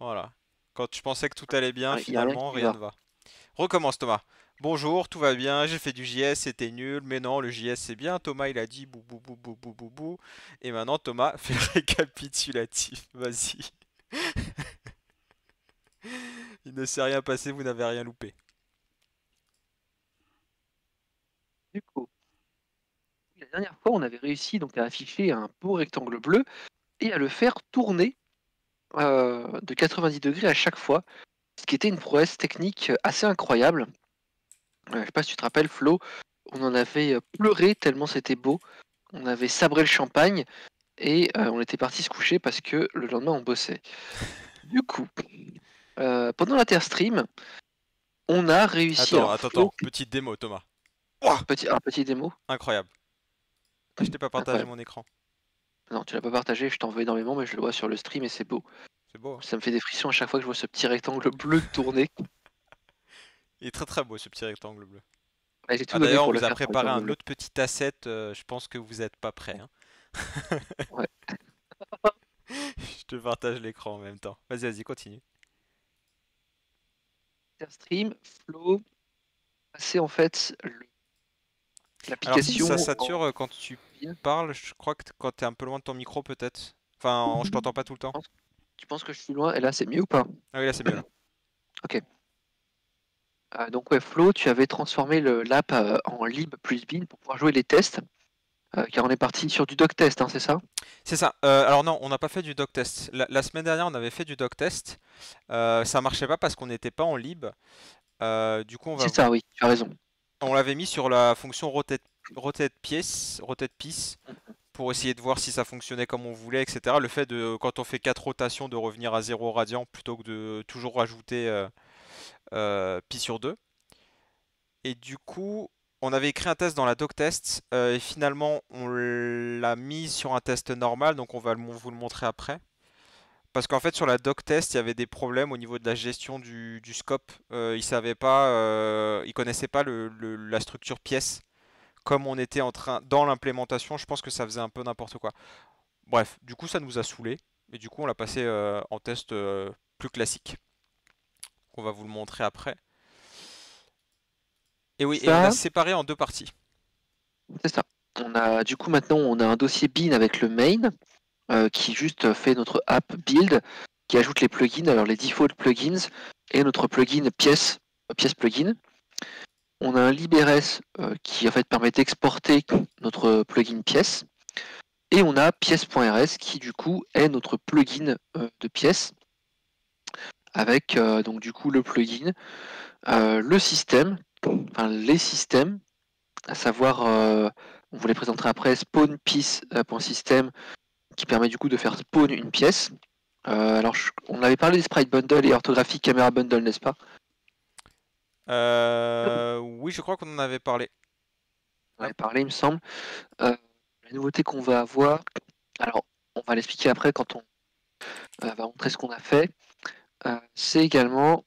Voilà. Quand je pensais que tout allait bien, Il n'y a rien finalement, qui rien va. ne va. Recommence Thomas. Bonjour, tout va bien, j'ai fait du JS, c'était nul, mais non, le JS c'est bien. Thomas il a dit bou bou bou bou bou bou bou. Et maintenant Thomas fait le récapitulatif. Vas-y. Il ne s'est rien passé, vous n'avez rien loupé. Du coup, la dernière fois, on avait réussi donc à afficher un beau rectangle bleu et à le faire tourner de 90 degrés à chaque fois, ce qui était une prouesse technique assez incroyable. Je sais pas si tu te rappelles, Flo, on en avait pleuré tellement c'était beau. On avait sabré le champagne et on était parti se coucher parce que le lendemain on bossait. Du coup, pendant l'interstream, on a réussi. Attends, Alors attends, attends. Flo, Petite démo Thomas. Ouah, un petit démo. incroyable. Je t'ai pas partagé Incroyable. mon écran. Non, tu l'as pas partagé, je t'en veux énormément, mais je le vois sur le stream et c'est beau. C'est beau, hein. Ça me fait des frissons à chaque fois que je vois ce petit rectangle bleu tourner. Il est très très beau ce petit rectangle bleu. Ouais, j'ai tout Ah donné d'ailleurs, on pour le vous a faire, ce préparé rectangle un bleu. autre petit asset, je pense que vous êtes pas prêts, hein. Ouais. Je te partage l'écran en même temps. Vas-y, vas-y, continue. Stream, Flow, c'est en fait Alors ça l'application en sature quand tu mobile. parles, je crois que quand t'es un peu loin de ton micro peut-être. Enfin, je t'entends pas tout le temps. Tu penses que je suis loin? Et là, c'est mieux ou pas? Ah oui, là c'est mieux là. Ok. Donc ouais, Flow, tu avais transformé l'app en lib plus bin pour pouvoir jouer les tests, car on est parti sur du doc test, hein, c'est ça? C'est ça. Alors non, on n'a pas fait du doc test. La semaine dernière, on avait fait du doc test. Ça marchait pas parce qu'on n'était pas en lib. Du coup, C'est ça, oui, tu as raison. on l'avait mis sur la fonction rotate piece pour essayer de voir si ça fonctionnait comme on voulait, etc. Le fait de, quand on fait 4 rotations, de revenir à 0 radian plutôt que de toujours rajouter pi sur 2. Et du coup, on avait écrit un test dans la doc test et finalement on l'a mis sur un test normal, donc on va vous le montrer après. Parce qu'en fait sur la doc test, il y avait des problèmes au niveau de la gestion du scope. Ils savaient pas, ils connaissaient pas la structure pièce. Comme on était en train dans l'implémentation, je pense que ça faisait un peu n'importe quoi. Bref, du coup ça nous a saoulé et du coup on l'a passé en test plus classique. On va vous le montrer après. Et oui, et on a Ça, séparé en deux parties. c'est ça. Du coup, maintenant, on a un dossier bin avec le main, qui juste fait notre app build, qui ajoute les plugins, alors les default plugins, et notre plugin pièce plugin. On a un librs qui en fait permet d'exporter notre plugin pièce. Et on a pièce.rs qui du coup est notre plugin de pièce avec donc du coup le plugin, le système, enfin les systèmes, à savoir on vous les présentera après spawn piece.system qui permet du coup de faire spawn une pièce. Alors on avait parlé des sprite bundle et orthographique camera bundle, n'est-ce pas? Oui, je crois qu'on en avait parlé. On Hop. avait parlé, il me semble. Euh, la nouveauté qu'on va avoir, alors on va l'expliquer après quand on va montrer ce qu'on a fait. C'est également,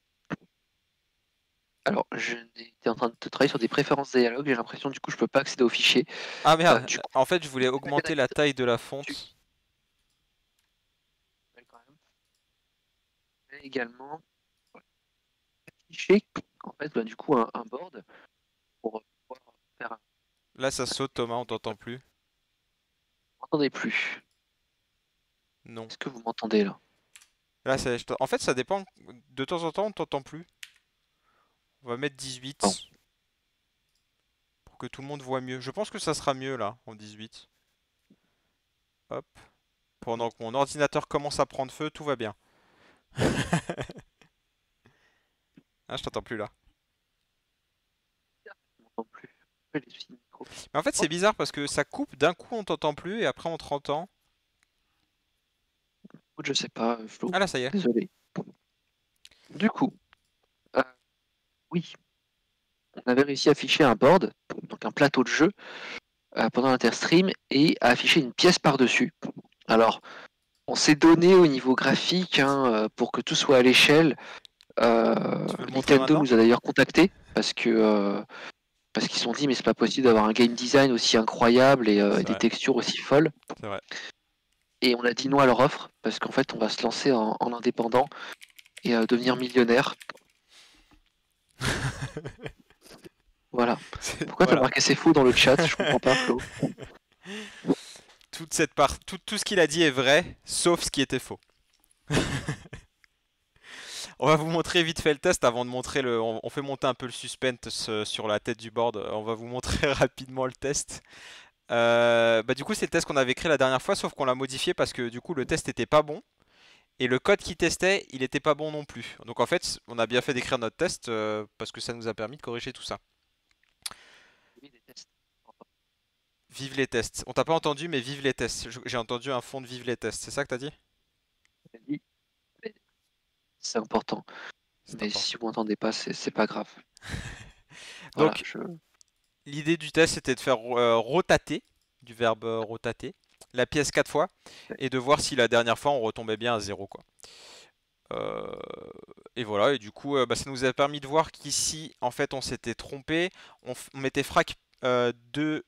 alors j'étais en train de travailler sur des préférences dialogue, j'ai l'impression du coup je peux pas accéder aux fichiers. Ah merde, Du coup, en fait je voulais la augmenter la canalise taille de la dessus, fonte. quand même. Et également afficher en fait du coup un board pour pouvoir faire un... Là ça saute Thomas, on t'entend plus. Vous m'entendez plus? Non. Est-ce que vous m'entendez là? Là, en fait ça dépend. De temps en temps on t'entend plus. On va mettre Bon, 18 pour que tout le monde voit mieux. Je pense que ça sera mieux là, en 18. Hop. Pendant que mon ordinateur commence à prendre feu, tout va bien. Ah, je t'entends plus là. je m'entends plus. Les soucis de micro. Mais en fait c'est bizarre parce que ça coupe, d'un coup on t'entend plus et après on te entend. Je sais pas, Flo. Ah là ça y est. Désolé. Du coup, euh, oui, on avait réussi à afficher un board, donc un plateau de jeu, pendant l'interstream et à afficher une pièce par-dessus. Alors, on s'est donné au niveau graphique hein, pour que tout soit à l'échelle. Tu veux le montrer Nintendo maintenant? nous a d'ailleurs contactés parce qu'ils se sont dit mais c'est pas possible d'avoir un game design aussi incroyable et C'est des vrai, textures aussi folles. c'est vrai. et on a dit non à leur offre parce qu'en fait on va se lancer en indépendant et devenir millionnaire. Voilà. Pourquoi t'as Voilà. marqué c'est faux dans le chat? Je comprends pas, Flo. Toute cette part, tout ce qu'il a dit est vrai, sauf ce qui était faux. On va vous montrer vite fait le test avant de montrer le. On fait monter un peu le suspense sur la tête du board. On va vous montrer rapidement le test. Bah du coup c'est le test qu'on avait créé la dernière fois, sauf qu'on l'a modifié parce que du coup le test était pas bon et le code qui testait il était pas bon non plus. Donc en fait on a bien fait d'écrire notre test parce que ça nous a permis de corriger tout ça. Vive les tests. On t'a pas entendu mais vive les tests. J'ai entendu un fond de vive les tests. C'est ça que t'as dit? C'est important. C'est Mais important. si vous m'entendez pas, c'est pas grave. Voilà, Donc l'idée du test c'était de faire rotater, du verbe rotater, la pièce 4 fois et de voir si la dernière fois on retombait bien à 0 quoi. Euh, et voilà, et du coup bah, ça nous a permis de voir qu'ici en fait on s'était trompé, on mettait frac 2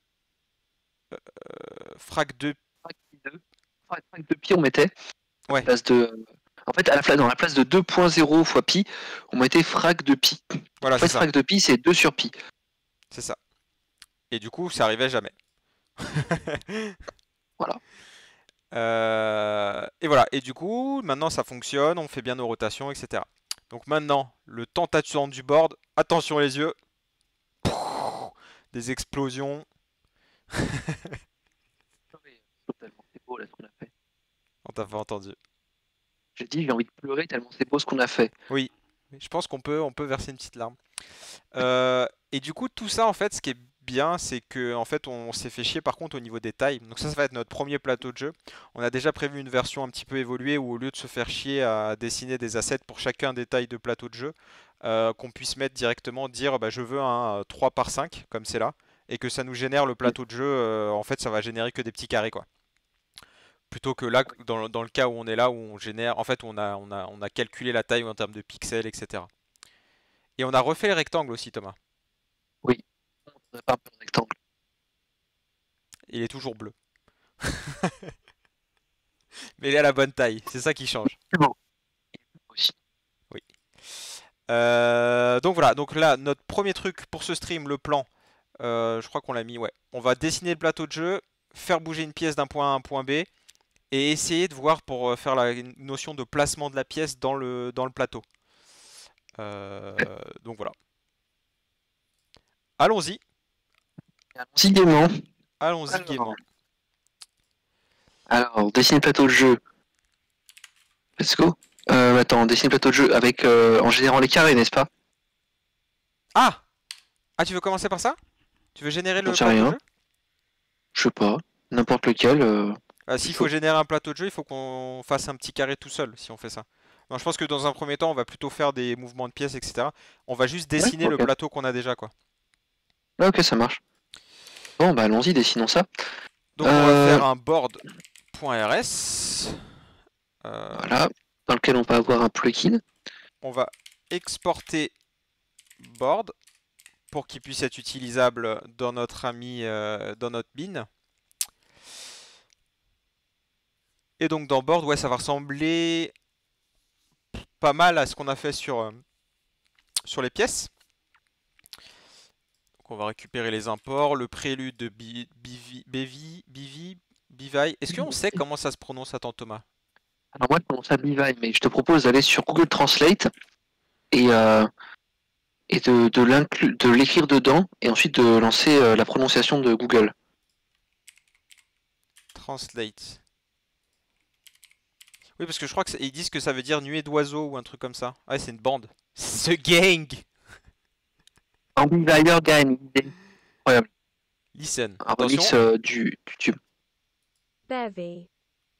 frac 2 frac de pi, on mettait à la ouais place de. En fait, dans la place de 2.0 fois pi, on mettait frac de pi. voilà En fait, c'est ça, frac de pi, c'est 2 sur pi. c'est ça. Et du coup ça arrivait jamais. Voilà. Et voilà, et du coup maintenant ça fonctionne, on fait bien nos rotations, etc. Donc maintenant, le temps attendant du board, attention les yeux, des explosions, Totalement, c'est beau là ce qu'on a fait. on t'a pas entendu. J'ai dit, j'ai envie de pleurer tellement c'est beau ce qu'on a fait. Oui, je pense qu'on peut verser une petite larme. Et du coup, tout ça, en fait, ce qui est bien, c'est que en fait, on s'est fait chier par contre au niveau des tailles. Donc ça va être notre premier plateau de jeu. On a déjà prévu une version un petit peu évoluée où au lieu de se faire chier à dessiner des assets pour chacun des tailles de plateau de jeu, qu'on puisse mettre directement, dire bah, je veux un 3 par 5 comme c'est là, et que ça nous génère le plateau de jeu. En fait, ça va générer que des petits carrés quoi. Plutôt que là, dans le cas où on est là, où on génère, en fait, on a calculé la taille en termes de pixels, etc. Et on a refait les rectangles aussi, Thomas. Oui. On a pas un peu de rectangle. Il est toujours bleu. Mais il est à la bonne taille, c'est ça qui change. C'est beau. Aussi. Oui. Donc voilà, donc là, notre premier truc pour ce stream, le plan, je crois qu'on l'a mis, ouais. On va dessiner le plateau de jeu, faire bouger une pièce d'un point A à un point B, et essayer de voir pour faire la notion de placement de la pièce dans le plateau. Donc voilà. Allons-y, Allons-y gaiement. allons-y gaiement. Alors, dessiner le plateau de jeu. Let's go. Attends, dessiner le plateau de jeu avec en générant les carrés, n'est-ce pas? Ah! Ah, tu veux commencer par ça? Tu veux générer J'en le sais plateau de rien. jeu? Je sais pas. N'importe lequel. S'il faut générer un plateau de jeu, il faut qu'on fasse un petit carré tout seul si on fait ça. Non, je pense que dans un premier temps, on va plutôt faire des mouvements de pièces, etc. On va juste Ouais, dessiner le ok. plateau qu'on a déjà, quoi. Ah, ok, ça marche. Bon, bah allons-y, dessinons ça. Donc on va faire un board.rs. Voilà. Dans lequel on va avoir un plugin. On va exporter board pour qu'il puisse être utilisable dans notre dans notre bin. Et donc dans board, ouais, ça va ressembler pas mal à ce qu'on a fait sur les pièces. Donc on va récupérer les imports, le prélude de Bivai. Est-ce qu'on sait comment ça se prononce, attends Thomas? Alors moi, je commence à Bivine, mais je te propose d'aller sur Google Translate et, de l'écrire dedans et ensuite de lancer la prononciation de Google. Translate. Oui, parce que je crois qu'ils disent que ça veut dire nuée d'oiseaux ou un truc comme ça. Ouais, c'est une bande. The gang! Ambivire Game. Incroyable. Listen. Un remix Attention. du tube. Bevy,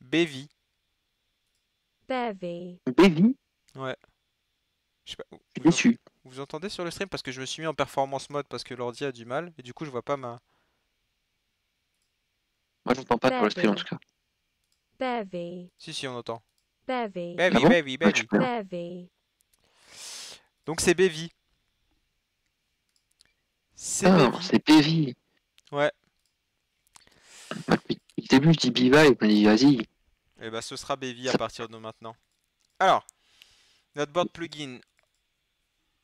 Bevy. bevy, Bevy, Ouais. Je sais pas. je suis déçu. Vous entendez sur le stream parce que je me suis mis en performance mode parce que l'ordi a du mal et du coup je vois pas ma. Moi, je n'entends pas sur le stream en tout cas. bevy, Si on entend. bevy, Ah Bevy, bon? Bevy, Ah, tu Bevy. peux. bevy, Donc c'est Bevy. C'est Ah, Bevy. c'est Bevy. Ouais. Depuis le début, je dis Biva et je me dis, vas-y. Et bah ce sera Bevy à partir de maintenant. Alors, notre board plugin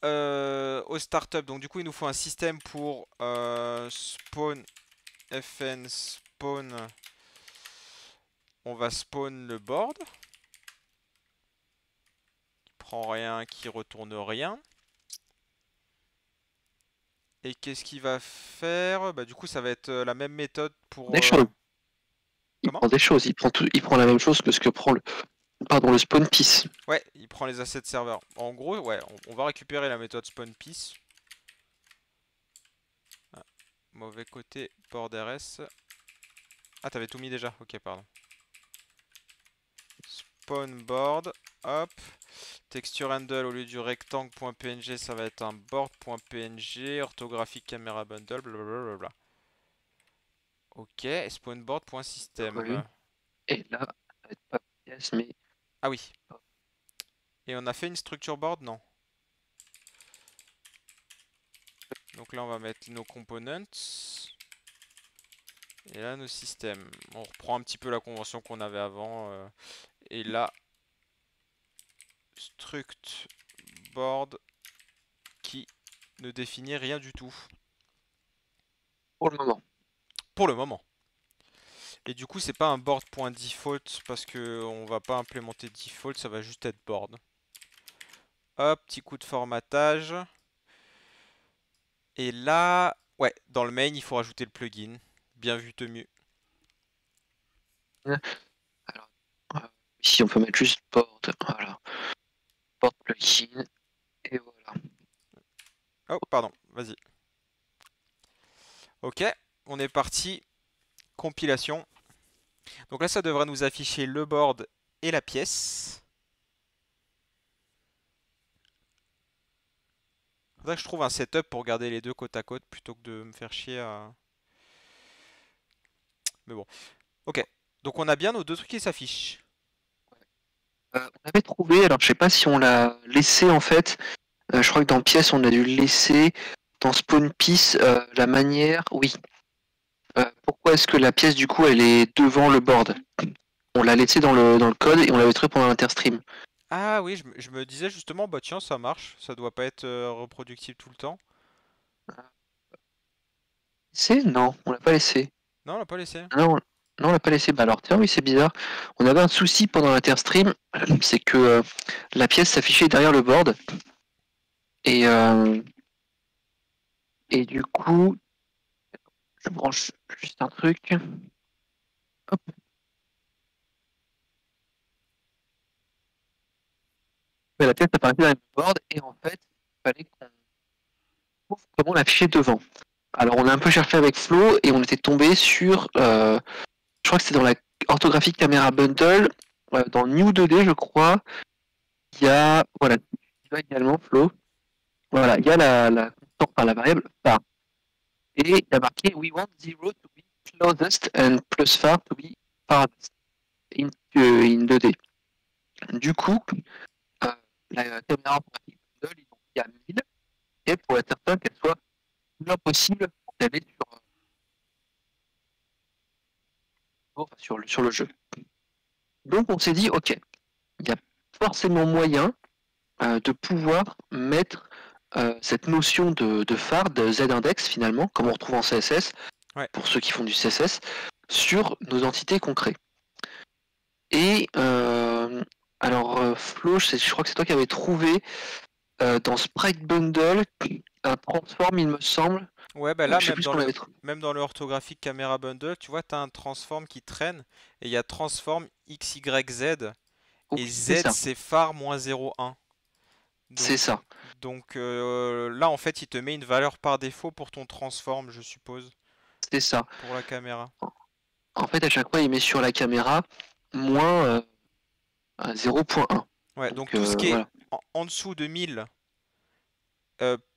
au startup. Donc du coup, il nous faut un système pour spawn fn spawn. On va spawn le board. Qui prend rien, qui retourne rien. Et qu'est-ce qu'il va faire? Bah du coup, ça va être la même méthode pour. Des choses. Il Comment? prend des choses. Il prend la même chose que ce que prend le spawn piece. Ouais, il prend les assets serveurs. En gros, ouais, on va récupérer la méthode spawn piece. Ah, mauvais côté board RS. Ah, t'avais tout mis déjà? Ok, pardon. Spawn board, hop. Texture handle au lieu du rectangle.png, ça va être un board.png. Orthographique caméra bundle, blablabla. Ok, spawn board.system. Oui. Et là, ça va être pas pièce, mais. Ah oui. Et on a fait une structure board? Non. Donc là, on va mettre nos components. Et là, nos systèmes. On reprend un petit peu la convention qu'on avait avant. Et là, struct board qui ne définit rien du tout. Pour le moment. Pour le moment. Et du coup, c'est pas un board.default parce que on va pas implémenter default, ça va juste être board. Hop, petit coup de formatage. Et là, ouais, dans le main, il faut rajouter le plugin. Bien vu, Temu. Alors, ici, on peut mettre juste board. Voilà. Board plugin. Et voilà. Oh, pardon, vas-y. Ok, on est parti. Compilation. Donc là, ça devrait nous afficher le board et la pièce. Faudrait que je trouve un setup pour garder les deux côte à côte plutôt que de me faire chier à... Mais bon. Ok. Donc on a bien nos deux trucs qui s'affichent. On avait trouvé, alors je sais pas si on l'a laissé en fait. Je crois que dans pièce, on a dû le laisser. Dans spawn piece, la manière. Oui. Pourquoi est-ce que la pièce du coup elle est devant le board? On l'a laissé dans le code et on l'avait trouvé pendant l'interstream. Ah oui, je me disais justement, bah tiens, ça marche. Ça doit pas être reproductible tout le temps. C'est? Non, on l'a pas laissé. Non, on l'a pas laissé. Non, non, on l'a pas laissé. Bah alors tiens, oui, c'est bizarre. On avait un souci pendant l'interstream, c'est que la pièce s'affichait derrière le board. Et, euh, et du coup, je branche juste un truc. Hop. Mais la pièce apparaissait derrière le board et en fait, il fallait qu'on trouve comment l'afficher devant. Alors on a un peu cherché avec Flo et on était tombé sur, je crois que c'est dans la orthographique caméra bundle, dans New 2D je crois, il y a, voilà, tu vois également Flo, voilà, il y a la variable far. Et il y a marqué we want 0 to be closest and plus far to be farthest in 2D. Du coup, la caméra orthographique bundle, ils ont mis à 1000 et pour être certain qu'elle soit le plus possible d'aller sur le jeu. Donc on s'est dit, ok, il y a forcément moyen de pouvoir mettre cette notion de phare, de Z-index finalement, comme on retrouve en CSS, Ouais. pour ceux qui font du CSS, sur nos entités qu'on crée. Et alors Flo, je crois que c'est toi qui avais trouvé dans Sprite Bundle un transform, il me semble. Ouais, bah là, Je sais plus ce qu'on avait trouvé. même dans le orthographique caméra bundle, tu vois, t'as un transform qui traîne et il y a transform XYZ. Et Z, c'est phare moins 0,1. C'est ça. Donc là, en fait, il te met une valeur par défaut pour ton transform, je suppose. C'est ça. Pour la caméra. En fait, à chaque fois, il met sur la caméra moins 0.1. Ouais, donc tout ce qui est voilà. en dessous de 1000,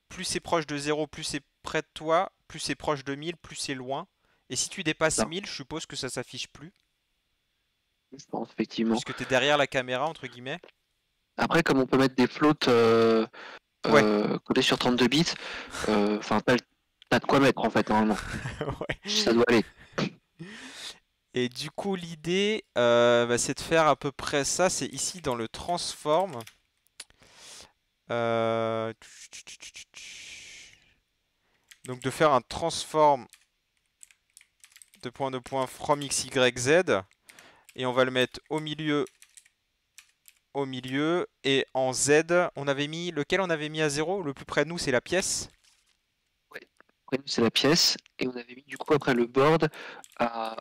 plus c'est proche de 0, plus c'est près de toi, plus c'est proche de 1000, plus c'est loin. Et si tu dépasses Ça. 1000, je suppose que ça s'affiche plus. Je pense, effectivement. Puisque tu es derrière la caméra, entre guillemets. Après, comme on peut mettre des floats collés sur 32 bits, enfin, t'as de quoi mettre, en fait, normalement. Ouais. Ça doit aller. Et du coup, l'idée, c'est de faire à peu près ça. C'est ici dans le transform. Euh, Donc de faire un transform de point from x, y, z. Et on va le mettre au milieu, et en Z, on avait mis, lequel on avait mis à 0? Le plus près de nous, c'est la pièce. Ouais. Après, nous, c'est la pièce. Et on avait mis du coup après le board à.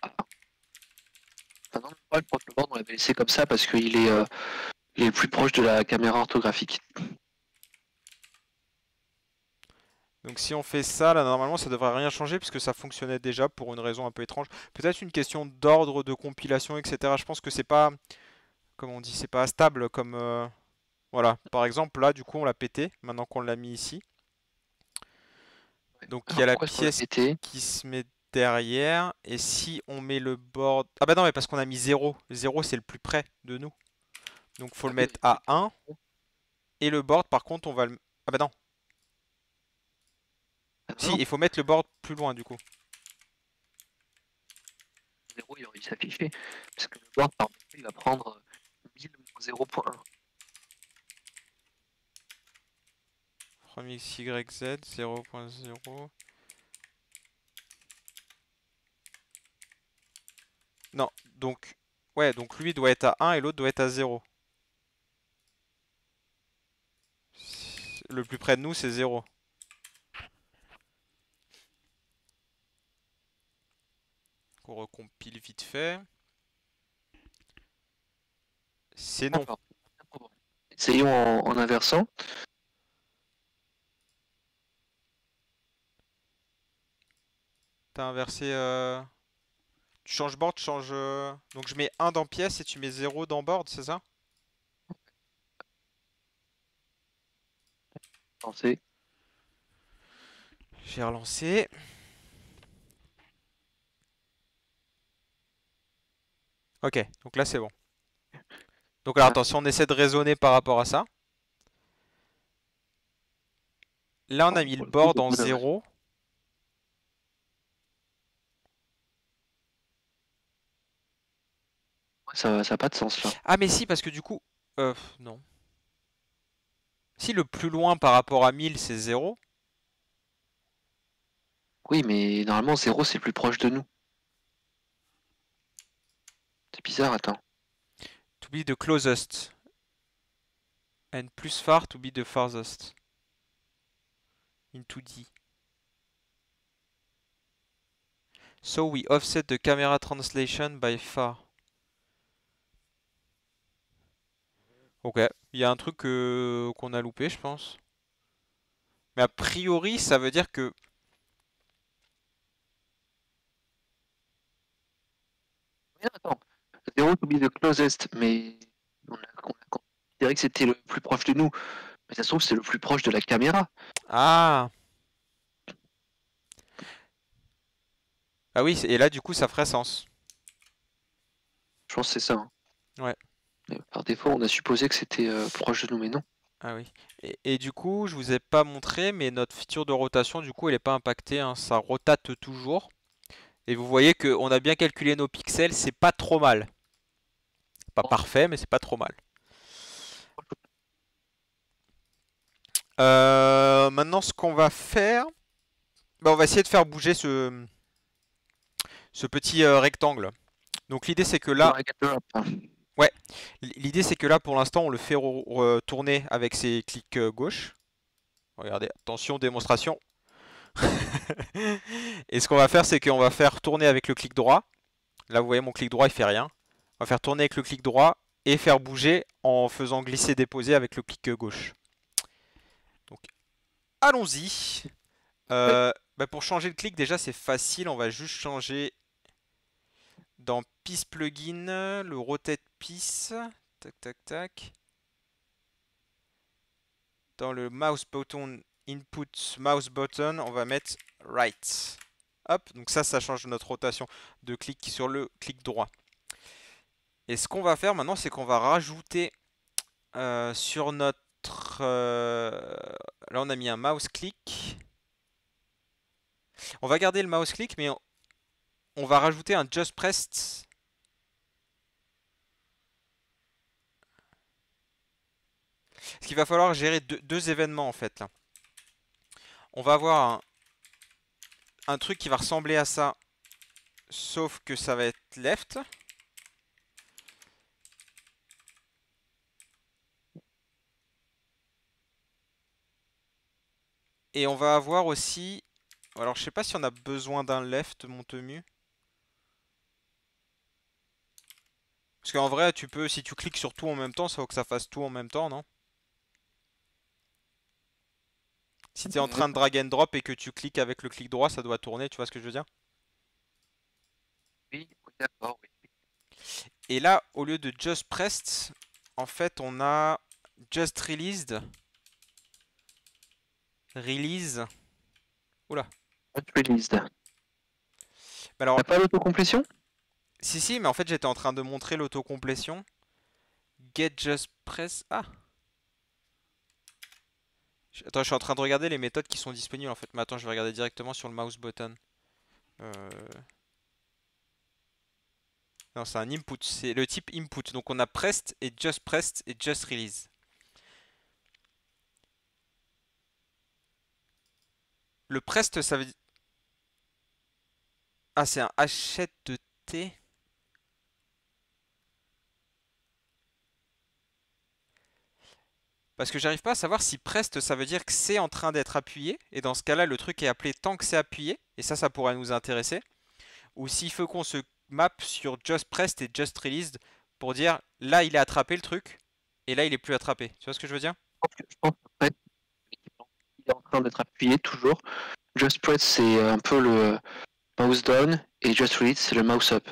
Enfin, non, je crois que le board, on l'avait laissé comme ça parce il est plus proche de la caméra orthographique. Donc si on fait ça, là normalement ça devrait rien changer puisque ça fonctionnait déjà pour une raison un peu étrange. Peut-être une question d'ordre de compilation, etc. Je pense que c'est pas, comment on dit, c'est pas stable comme... Voilà, par exemple là du coup on l'a pété, maintenant qu'on l'a mis ici. Ouais. Donc il y Alors a la pourquoi est-ce qu'on l'a pièce pété? qui se met derrière. Et si on met le board... Ah bah non, mais parce qu'on a mis 0. 0 c'est le plus près de nous. Donc faut Ah le oui, mettre à 1. Et le board par contre on va le... Ah bah non. ah Si, non, il faut mettre le board plus loin du coup. 0 il aurait dû s'afficher. Parce que le board, par contre, il va prendre 1000 moins 0.1. From x, y, z, 0.0. Non, donc... Ouais, donc lui doit être à 1 et l'autre doit être à 0. Le plus près de nous, c'est 0. On recompile vite fait. C'est non. D'accord. Essayons en inversant. T'as inversé... Tu changes board, tu changes... Donc je mets 1 dans pièce et tu mets 0 dans board, c'est ça? Pensez. J'ai relancé. Ok, donc là c'est bon. Donc alors attends, si on essaie de raisonner par rapport à ça. Là on a mis le board en 0. Ça n'a pas de sens là. Ah mais si, parce que du coup... non. Si le plus loin par rapport à 1000 c'est 0. Oui, mais normalement 0 c'est le plus proche de nous. C'est bizarre, attends. To be the closest. And plus far to be the farthest. In 2D. So we offset the camera translation by far. Ok, il y a un truc qu'on a loupé, je pense. Mais a priori, ça veut dire que... Mais attends. 0 to be the closest, mais on a considéré que c'était le plus proche de nous. Mais ça se trouve, c'est le plus proche de la caméra. Ah! Ah oui, et là, du coup, ça ferait sens. Je pense que c'est ça. Hein. Ouais. Mais par défaut, on a supposé que c'était proche de nous, mais non. Ah oui. Et du coup, je vous ai pas montré, mais notre feature de rotation, du coup, elle n'est pas impactée, hein. Ça rotate toujours. Et vous voyez qu'on a bien calculé nos pixels, c'est pas trop mal. Pas parfait, mais c'est pas trop mal. Maintenant, ce qu'on va faire, on va essayer de faire bouger ce petit rectangle. Donc l'idée c'est que là, ouais, l'idée c'est que là pour l'instant on le fait tourner avec ses clics gauche. Regardez, attention démonstration. Et ce qu'on va faire c'est qu'on va faire tourner avec le clic droit. Là vous voyez mon clic droit il fait rien. On va faire tourner avec le clic droit et faire bouger en faisant glisser déposer avec le clic gauche. Donc allons-y. Pour changer le clic déjà c'est facile, on va juste changer dans Piece Plugin, le Rotate Piece, tac tac tac. Dans le Mouse Button Input Mouse Button, on va mettre Right. Hop, donc ça change notre rotation de clic sur le clic droit. Et ce qu'on va faire maintenant, c'est qu'on va rajouter sur notre... là, on a mis un mouse click. On va garder le mouse click, mais on va rajouter un Just Pressed Parce qu'il va falloir gérer deux événements en fait là. On va avoir un truc qui va ressembler à ça, sauf que ça va être left. Et on va avoir aussi... Alors je sais pas si on a besoin d'un left, Montemu. Parce qu'en vrai, tu peux, si tu cliques sur tout en même temps, ça faut que ça fasse tout en même temps, non? Si tu es en train de drag and drop et que tu cliques avec le clic droit, ça doit tourner, tu vois ce que je veux dire? Oui, oui, d'accord, oui. Et là, au lieu de just pressed, en fait, on a just released. Release. Oula. Not released. Mais alors, T'as pas l'autocomplétion? si, mais en fait, j'étais en train de montrer l'autocomplétion. Get just press. Ah! Attends, je suis en train de regarder les méthodes qui sont disponibles en fait. Mais attends, je vais regarder directement sur le mouse button. Non, c'est un input. C'est le type input. Donc on a pressed et just release. Le pressed, ça veut dire... Ah, c'est un hachette de T. Parce que j'arrive pas à savoir si pressed, ça veut dire que c'est en train d'être appuyé. Et dans ce cas-là, le truc est appelé tant que c'est appuyé. Et ça pourrait nous intéresser. Ou s'il faut qu'on se map sur just pressed et just released pour dire là, il est attrapé le truc. Et là, il est plus attrapé. Tu vois ce que je veux dire? Je pense qu'en fait, il est en train d'être appuyé toujours. Just press, c'est un peu le mouse down et just release, c'est le mouse up.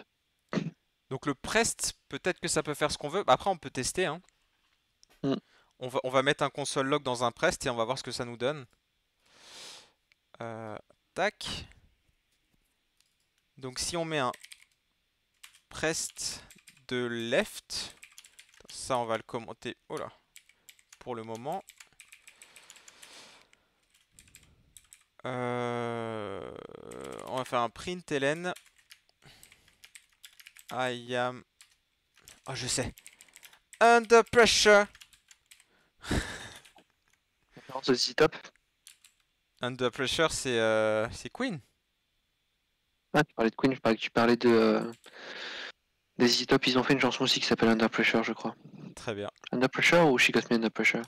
Donc le pressed, peut-être que ça peut faire ce qu'on veut. Bah, après, on peut tester, hein. Mm. On va mettre un console log dans un pressed et on va voir ce que ça nous donne. Tac. Donc si on met un pressed de left, ça on va le commenter. Oh là, pour le moment. On va faire un println. I am. Oh, je sais. Under pressure. Référence au ZZ Top. Under pressure, c'est Queen. Ah, tu parlais de Queen, je parlais que tu parlais de des ZZ Top. Ils ont fait une chanson aussi qui s'appelle Under Pressure, je crois. Très bien. Under Pressure ou She Got Me Under Pressure?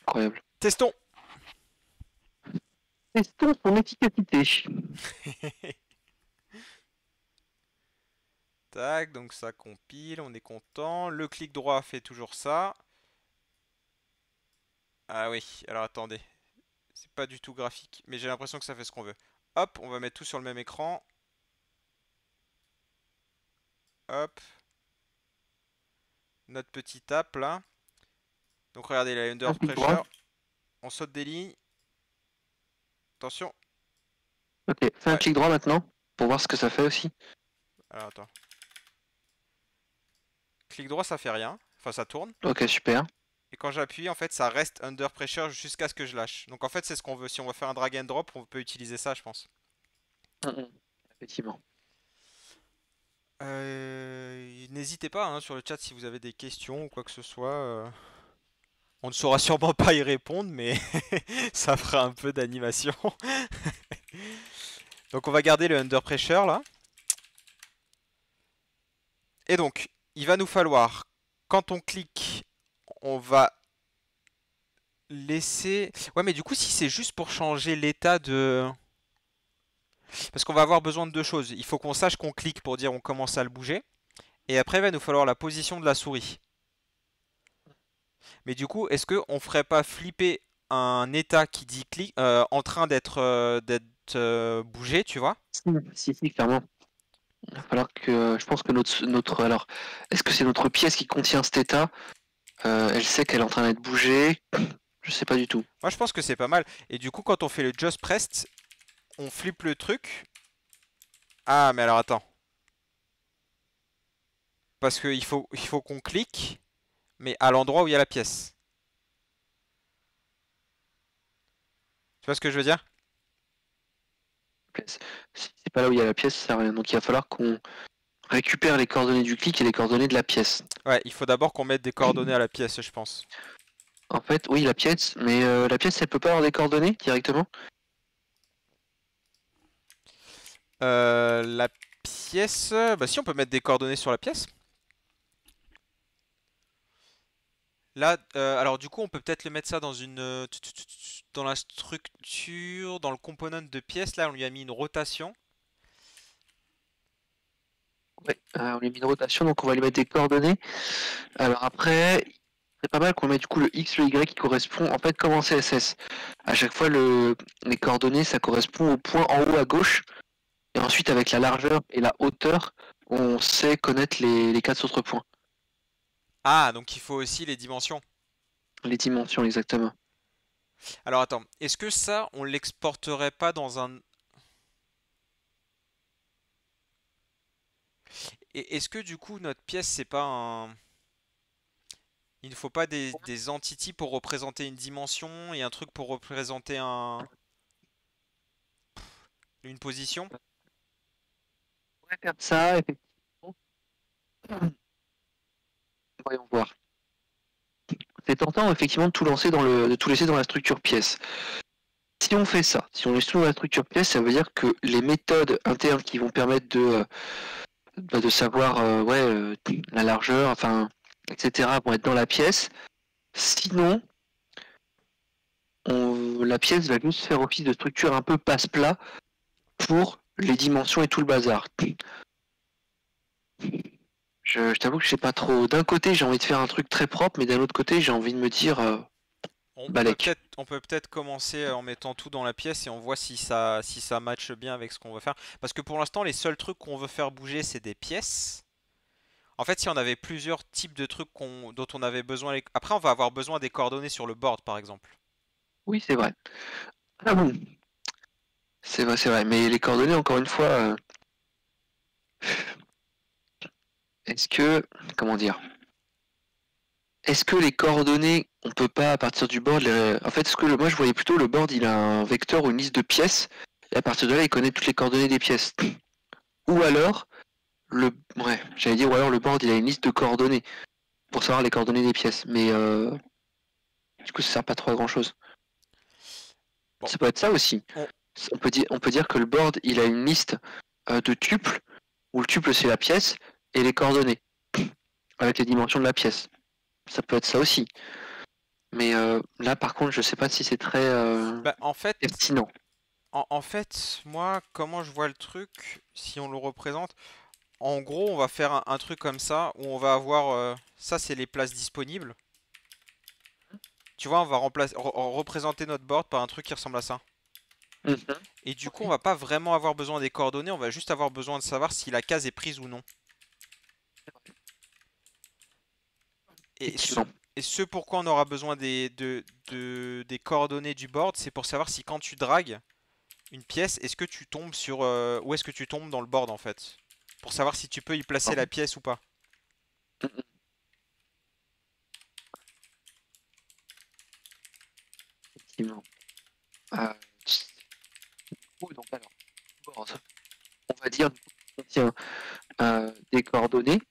Incroyable. Testons. Testons son efficacité. Tac, donc ça compile, on est content. Le clic droit fait toujours ça. Ah oui, alors attendez. C'est pas du tout graphique, mais j'ai l'impression que ça fait ce qu'on veut. Hop, on va mettre tout sur le même écran. Hop. Notre petit tap là. Donc regardez, la under pressure. On saute des lignes. Attention. Ok, fais un clic droit maintenant pour voir ce que ça fait aussi. Alors attends. Clic droit, ça fait rien. Enfin, ça tourne. Ok, super. Et quand j'appuie, en fait, ça reste under pressure jusqu'à ce que je lâche. Donc en fait, c'est ce qu'on veut. Si on veut faire un drag and drop, on peut utiliser ça, je pense. Effectivement. N'hésitez pas hein, sur le chat si vous avez des questions ou quoi que ce soit. On ne saura sûrement pas y répondre, mais ça fera un peu d'animation. Donc on va garder le under pressure là. Et donc, il va nous falloir, quand on clique, on va laisser... Ouais, mais du coup, si c'est juste pour changer l'état de... Parce qu'on va avoir besoin de deux choses. Il faut qu'on sache qu'on clique pour dire on commence à le bouger. Et après, il va nous falloir la position de la souris. Mais du coup, est-ce qu'on ferait pas flipper un état qui dit clic en train d'être bougé, tu vois? Si, clairement. Il va falloir que. Je pense que notre alors, est-ce que c'est notre pièce qui contient cet état? Elle sait qu'elle est en train d'être bougée. Je sais pas du tout. Moi, je pense que c'est pas mal. Et du coup, quand on fait le just pressed, on flippe le truc. Ah, mais alors attends. Parce qu'il faut qu'on clique, mais à l'endroit où il y a la pièce. Tu vois ce que je veux dire? Si c'est pas là où il y a la pièce, ça sert à rien. Donc il va falloir qu'on récupère les coordonnées du clic et les coordonnées de la pièce. Ouais, il faut d'abord qu'on mette des coordonnées à la pièce, je pense. En fait, oui, la pièce, mais la pièce, elle peut pas avoir des coordonnées directement? La pièce... Bah si, on peut mettre des coordonnées sur la pièce. Là, alors du coup, on peut peut-être le mettre ça dans une... dans la structure, dans le component de pièce. Là, on lui a mis une rotation. Ouais, on lui a mis une rotation, donc on va lui mettre des coordonnées. Alors après, c'est pas mal qu'on mette du coup le X, le Y qui correspond, en fait, comme en CSS. À chaque fois, les coordonnées, ça correspond au point en haut à gauche. Et ensuite, avec la largeur et la hauteur, on sait connaître les 4 autres points. Ah, donc il faut aussi les dimensions. Les dimensions, exactement. Alors attends, est-ce que ça, on l'exporterait pas dans un... Et est-ce que du coup, notre pièce, c'est pas un... Il ne faut pas des entities pour représenter une dimension et un truc pour représenter une position? On pourrait faire ça, effectivement. Voyons voir. C'est tentant, effectivement, de tout lancer de tout laisser dans la structure pièce. Si on fait ça, si on laisse tout dans la structure pièce, ça veut dire que les méthodes internes qui vont permettre de savoir la largeur, enfin, etc., vont être dans la pièce. Sinon, la pièce va juste faire office de structure un peu passe-plat pour les dimensions et tout le bazar. Je t'avoue que je sais pas trop. D'un côté, j'ai envie de faire un truc très propre, mais d'un autre côté, j'ai envie de me dire balèque. On peut peut-être commencer en mettant tout dans la pièce et on voit si ça matche bien avec ce qu'on veut faire. Parce que pour l'instant, les seuls trucs qu'on veut faire bouger, c'est des pièces. En fait, si on avait plusieurs types de trucs dont on avait besoin... Après, on va avoir besoin des coordonnées sur le board, par exemple. Oui, c'est vrai. Ah bon. C'est vrai, c'est vrai. Mais les coordonnées, encore une fois, est-ce que, comment dire, est-ce que les coordonnées, on peut pas à partir du board, en fait, moi je voyais plutôt le board, il a un vecteur ou une liste de pièces, et à partir de là, il connaît toutes les coordonnées des pièces. Ou alors, j'allais dire, ou alors le board, il a une liste de coordonnées pour savoir les coordonnées des pièces. Mais du coup, ça sert pas trop à grand chose. Bon. Ça peut être ça aussi. On- On peut dire que le board, il a une liste de tuples, où le tuple c'est la pièce, et les coordonnées, avec les dimensions de la pièce. Ça peut être ça aussi. Mais là, par contre, je sais pas si c'est très Bah, en fait, pertinent. en fait, moi, comment je vois le truc, si on le représente, en gros, on va faire un truc comme ça, où on va avoir... ça, c'est les places disponibles. Tu vois, on va représenter notre board par un truc qui ressemble à ça. Mhm. Et du coup, on va pas vraiment avoir besoin des coordonnées, on va juste avoir besoin de savoir si la case est prise ou non. Et ce, Effectivement. et ce pourquoi on aura besoin des coordonnées du board, c'est pour savoir si quand tu dragues une pièce, est-ce que tu tombes sur... où est-ce que tu tombes dans le board en fait? Pour savoir si tu peux y placer la pièce ou pas. Mhm. Effectivement. Euh, donc alors, board, on va dire qu'il contient des coordonnées,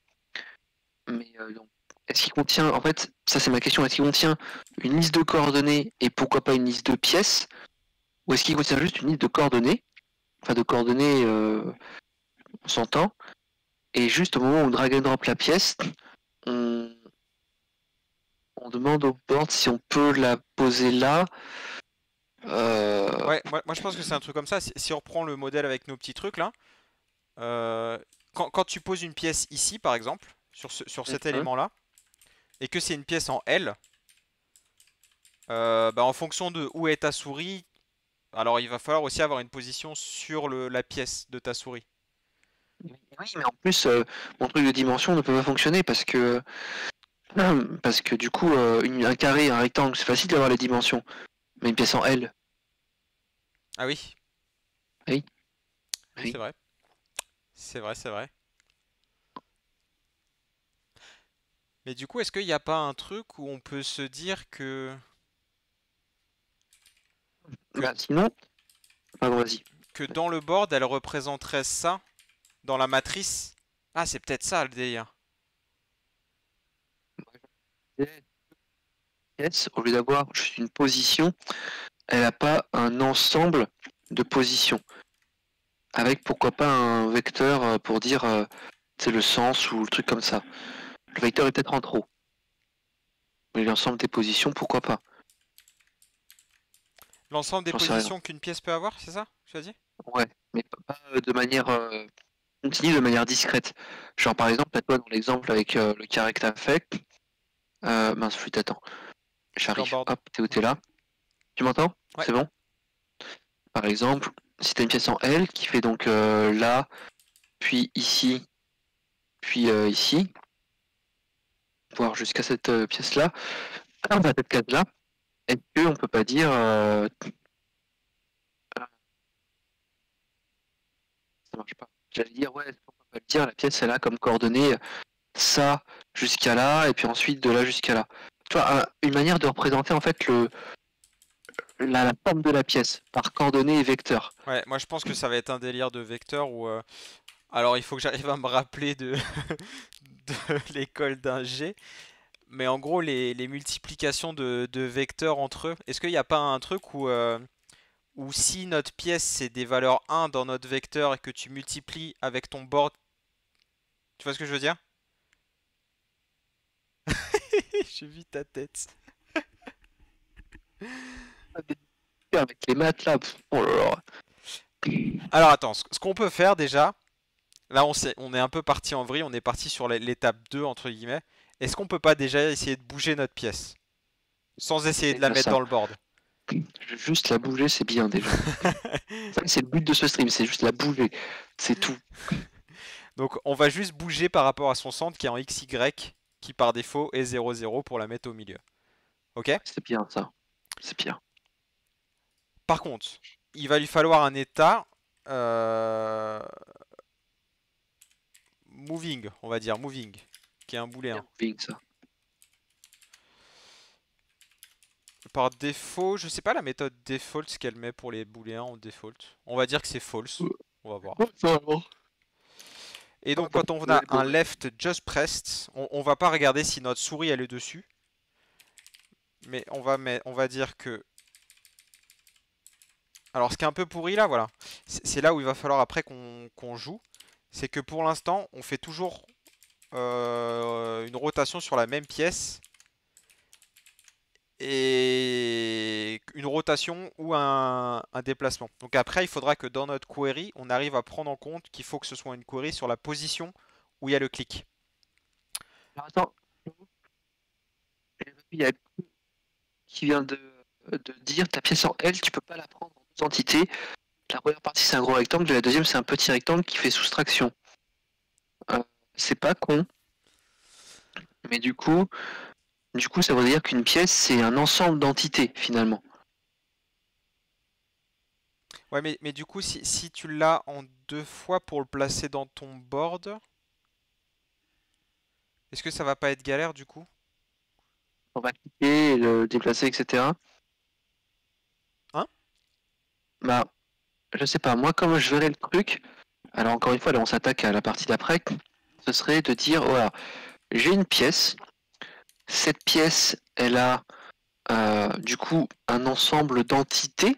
mais donc, est-ce qu'il contient, en fait, ça c'est ma question, est-ce qu'il contient une liste de coordonnées et pourquoi pas une liste de pièces, ou est-ce qu'il contient juste une liste de coordonnées, enfin de coordonnées, on s'entend, et juste au moment où on drag and drop la pièce, on, on demande au board si on peut la poser là. Ouais, moi je pense que c'est un truc comme ça. Si on reprend le modèle avec nos petits trucs là, euh, quand tu poses une pièce ici par exemple, sur cet Mhm. élément là, et que c'est une pièce en L, bah, en fonction de où est ta souris, alors il va falloir aussi avoir une position sur la pièce de ta souris. Oui, mais en plus, mon truc de dimension ne peut pas fonctionner parce que du coup, un carré, un rectangle, c'est facile d'avoir les dimensions, mais une pièce en L, Ah oui, oui, oui c'est oui. vrai. C'est vrai, c'est vrai. Mais du coup, est-ce qu'il n'y a pas un truc où on peut se dire que, Bah, sinon, pardon, vas-y. que dans le board, elle représenterait ça dans la matrice? Ah, c'est peut-être ça le délire. Pièce, au lieu d'avoir juste une position, elle n'a pas un ensemble de positions. Avec pourquoi pas un vecteur pour dire c'est le sens ou le truc comme ça. Le vecteur est peut-être en trop. Mais l'ensemble des positions, pourquoi pas? L'ensemble des J'en sais rien. positions qu'une pièce peut avoir, c'est ça? Tu as dit? Ouais, mais pas de manière continue, de manière discrète. Genre par exemple, toi dans l'exemple avec le carré que t'as fait, mince flûte, attends, Je suis en j'arrive. board. Hop, t'es où t'es Ok. là? Tu m'entends? Ouais. C'est bon? Par exemple, si t'as une pièce en L qui fait donc là, puis ici, puis ici, voire jusqu'à cette pièce-là, cette case-là, est-ce qu'on peut pas dire ça marche pas. J'allais dire ouais, est-ce qu'on peut pas dire la pièce elle a comme coordonnée ça jusqu'à là et puis ensuite de là jusqu'à là. Tu vois, une manière de représenter en fait la forme de la pièce par coordonnées et vecteurs. Ouais, moi je pense que ça va être un délire de vecteur où. Alors il faut que j'arrive à me rappeler de, de l'école d'ingé. Mais en gros, les multiplications de vecteurs entre eux, est-ce qu'il n'y a pas un truc où si notre pièce c'est des valeurs 1 dans notre vecteur et que tu multiplies avec ton board, tu vois ce que je veux dire? J'ai vu ta tête. Avec les maths là, oh là là. Alors attends, ce qu'on peut faire déjà, là on est un peu parti en vrille, on est parti sur l'étape 2 entre guillemets. Est-ce qu'on peut pas déjà essayer de bouger notre pièce sans essayer de la Déjà mettre ça. dans le board? Juste la bouger, c'est bien déjà. C'est le but de ce stream, c'est juste la bouger. C'est tout. Donc on va juste bouger par rapport à son centre qui est en XY, qui par défaut est 0, 0 pour la mettre au milieu. Ok? C'est bien ça. C'est bien. Par contre, il va lui falloir un état euh, moving, on va dire moving, qui est un Bien booléen. moving ça. Par défaut, je sais pas la méthode default ce qu'elle met pour les booléens en default. On va dire que c'est false. On va voir. Ouais, vraiment. Et Ah donc bon, quand on ouais, a bon, un ouais. left just pressed, on va pas regarder si notre souris elle est dessus, mais on va dire que. Alors ce qui est un peu pourri là, voilà, c'est là où il va falloir après qu'on joue, c'est que pour l'instant on fait toujours une rotation sur la même pièce et une rotation ou un déplacement. Donc après, il faudra que dans notre query, on arrive à prendre en compte qu'il faut que ce soit une query sur la position où il y a le clic. Alors, attends, il y a qui vient de dire ta pièce en L, tu peux pas la prendre en deux entités. La première partie c'est un gros rectangle, et la deuxième c'est un petit rectangle qui fait soustraction. Euh, c'est pas con, mais du coup ça veut dire qu'une pièce c'est un ensemble d'entités finalement. Ouais, mais du coup, si tu l'as en deux fois pour le placer dans ton board, est-ce que ça va pas être galère du coup? On va cliquer, le déplacer, etc. Hein? Bah, je sais pas, moi comme je verrais le truc, alors encore une fois là on s'attaque à la partie d'après, ce serait de dire voilà, j'ai une pièce, cette pièce elle a du coup un ensemble d'entités,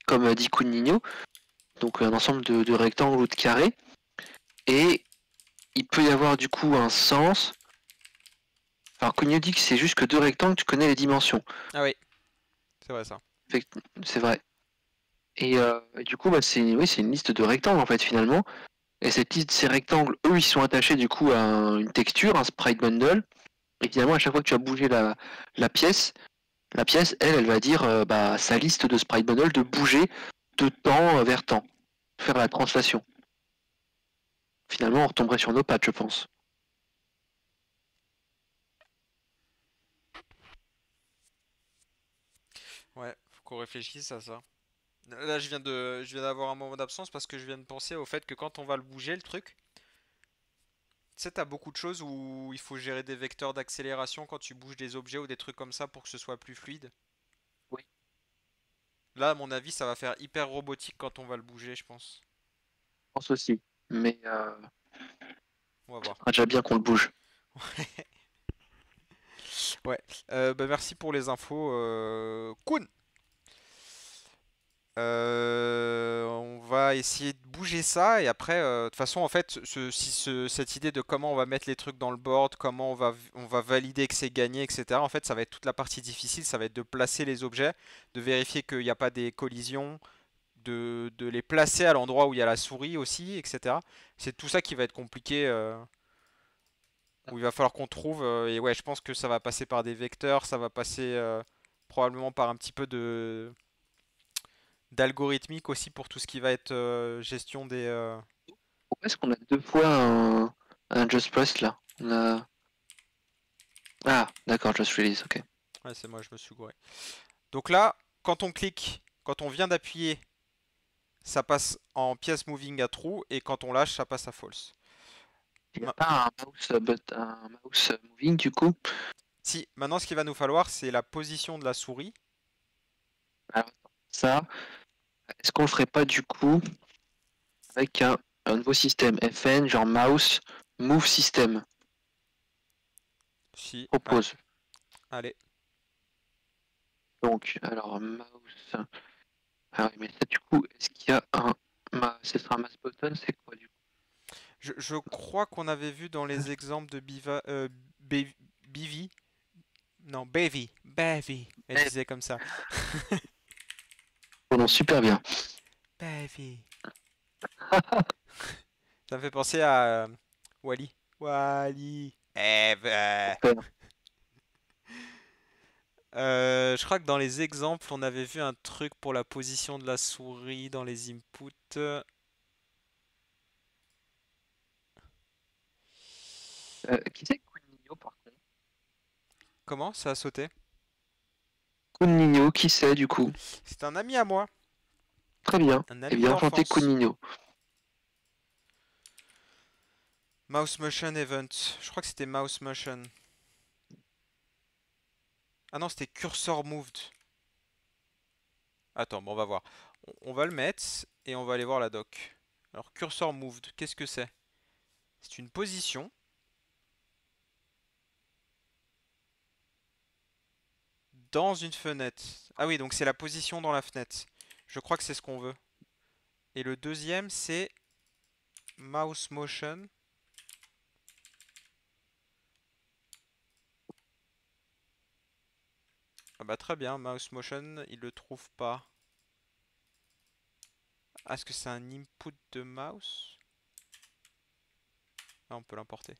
comme dit Kunigno, donc un ensemble de rectangles ou de carrés, et il peut y avoir du coup un sens. Alors Kunigno dit que c'est juste que deux rectangles, tu connais les dimensions. Ah oui, c'est vrai ça. C'est vrai. Et du coup, bah, oui, c'est une liste de rectangles en fait finalement. Et cette liste, ces rectangles, eux, ils sont attachés du coup à une texture, un sprite bundle. Et finalement, à chaque fois que tu as bougé la pièce, la pièce, elle va dire bah, sa liste de sprite bundle de bouger de temps vers temps, faire la translation. Finalement, on retomberait sur nos pattes, je pense. Ouais, faut qu'on réfléchisse à ça. Là, je viens d'avoir un moment d'absence parce que je viens de penser au fait que quand on va le bouger, le truc, tu sais, t'as beaucoup de choses où il faut gérer des vecteurs d'accélération quand tu bouges des objets ou des trucs comme ça pour que ce soit plus fluide. Oui, Là, à mon avis, ça va faire hyper robotique quand on va le bouger, je pense. je pense aussi. Mais On va voir. Ah, déjà bien qu'on le bouge. Ouais. Bah, merci pour les infos, Kun. On va essayer de bouger ça et après, de toute façon, en fait, cette idée de comment on va mettre les trucs dans le board, comment on va valider que c'est gagné, etc. En fait, ça va être toute la partie difficile, ça va être de placer les objets, de vérifier qu'il n'y a pas des collisions, de les placer à l'endroit où il y a la souris aussi, etc. C'est tout ça qui va être compliqué, où il va falloir qu'on trouve, et ouais, je pense que ça va passer par des vecteurs, ça va passer probablement par un petit peu de d'algorithmique aussi pour tout ce qui va être gestion des... Pourquoi est-ce qu'on a deux fois un Just Press là? On a... Ah, d'accord, Just Release, ok. Ouais, c'est moi, je me suis gouré. Donc là, quand on clique, quand on vient d'appuyer, ça passe en pièce moving à true, et quand on lâche, ça passe à false. Il n'y a pas un mouse moving du coup? Si, maintenant ce qu'il va nous falloir, c'est la position de la souris. Alors, ça, est-ce qu'on le ferait pas du coup avec un nouveau système FN, genre mouse move system? Si, Propose. allez. Donc, alors mouse. Ah oui, mais ça du coup, est-ce qu'il y a ce sera un mouse button, c'est quoi du coup? Je crois qu'on avait vu dans les exemples de Bivi. Non, Bevy. Elle disait comme ça. Oh non, super bien. Bevy. Ça me fait penser à Wally. Wally. Je crois que dans les exemples, on avait vu un truc pour la position de la souris dans les inputs. Qui c'est Kunino par contre? Comment ça a sauté? Kunino, qui c'est du coup? C'est un ami à moi, Très bien. un Eh ami bien, enchanté d'enfance. Kunino. Mouse Motion Event. Je crois que c'était Mouse Motion. Ah non, c'était Cursor Moved. Attends, bon, on va voir. On va le mettre et on va aller voir la doc. Alors, Cursor Moved, qu'est-ce que c'est? C'est une position. Dans une fenêtre. Ah oui, donc c'est la position dans la fenêtre. Je crois que c'est ce qu'on veut. Et le deuxième, c'est Mouse Motion. Ah bah très bien, Mouse Motion, il le trouve pas. Ah, est-ce que c'est un input de mouse? Ah, on peut l'importer.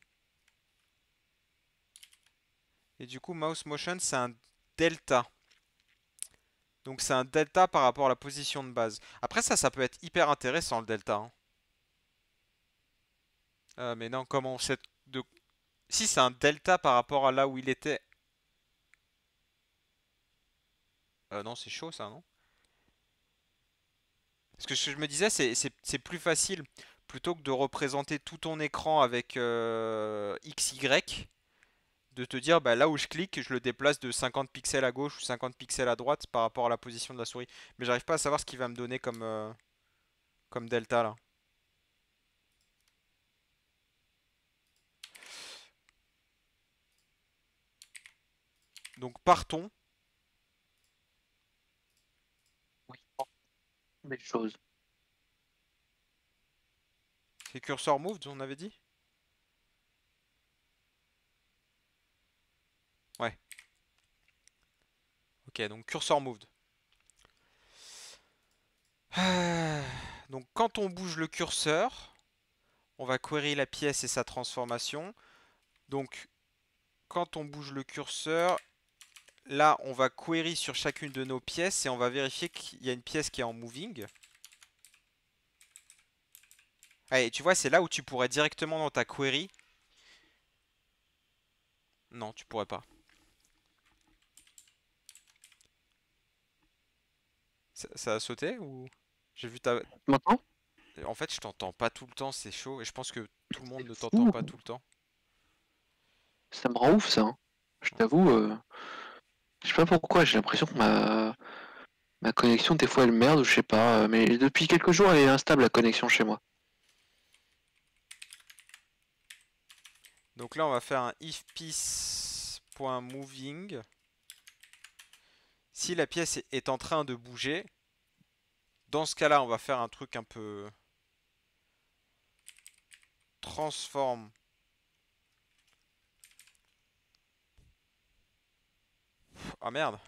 Et du coup, Mouse Motion, c'est un delta. Donc c'est un delta par rapport à la position de base. Après ça peut être hyper intéressant le delta, hein. Mais non, comment on sait de... Si c'est un delta par rapport à là où il était... non, c'est chaud ça, non? Parce que ce que je me disais, c'est plus facile. Plutôt que de représenter tout ton écran avec XY, de te dire, bah, là où je clique, je le déplace de 50 pixels à gauche ou 50 pixels à droite par rapport à la position de la souris. Mais j'arrive pas à savoir ce qu'il va me donner comme delta là. Donc partons. Oui, des choses. C'est cursor moved, on avait dit? Ouais. Ok, donc cursor moved. Donc quand on bouge le curseur, on va query la pièce et sa transformation. Donc quand on bouge le curseur, là on va query sur chacune de nos pièces et on va vérifier qu'il y a une pièce qui est en moving. Allez, tu vois, c'est là où tu pourrais directement dans ta query. Non, tu pourrais pas. Ça a sauté ou... J'ai vu ta... Maintenant? En fait, je t'entends pas tout le temps, c'est chaud. Et je pense que tout le monde ne C'est t'entend fou. pas tout le temps. Ça me rend ouf ça, hein. Je t'avoue, je sais pas pourquoi, j'ai l'impression que ma connexion des fois elle merde ou je sais pas, mais depuis quelques jours elle est instable la connexion chez moi. Donc là, on va faire un if piece.moving. Si la pièce est en train de bouger, dans ce cas-là, on va faire un truc un peu transform. Ah merde.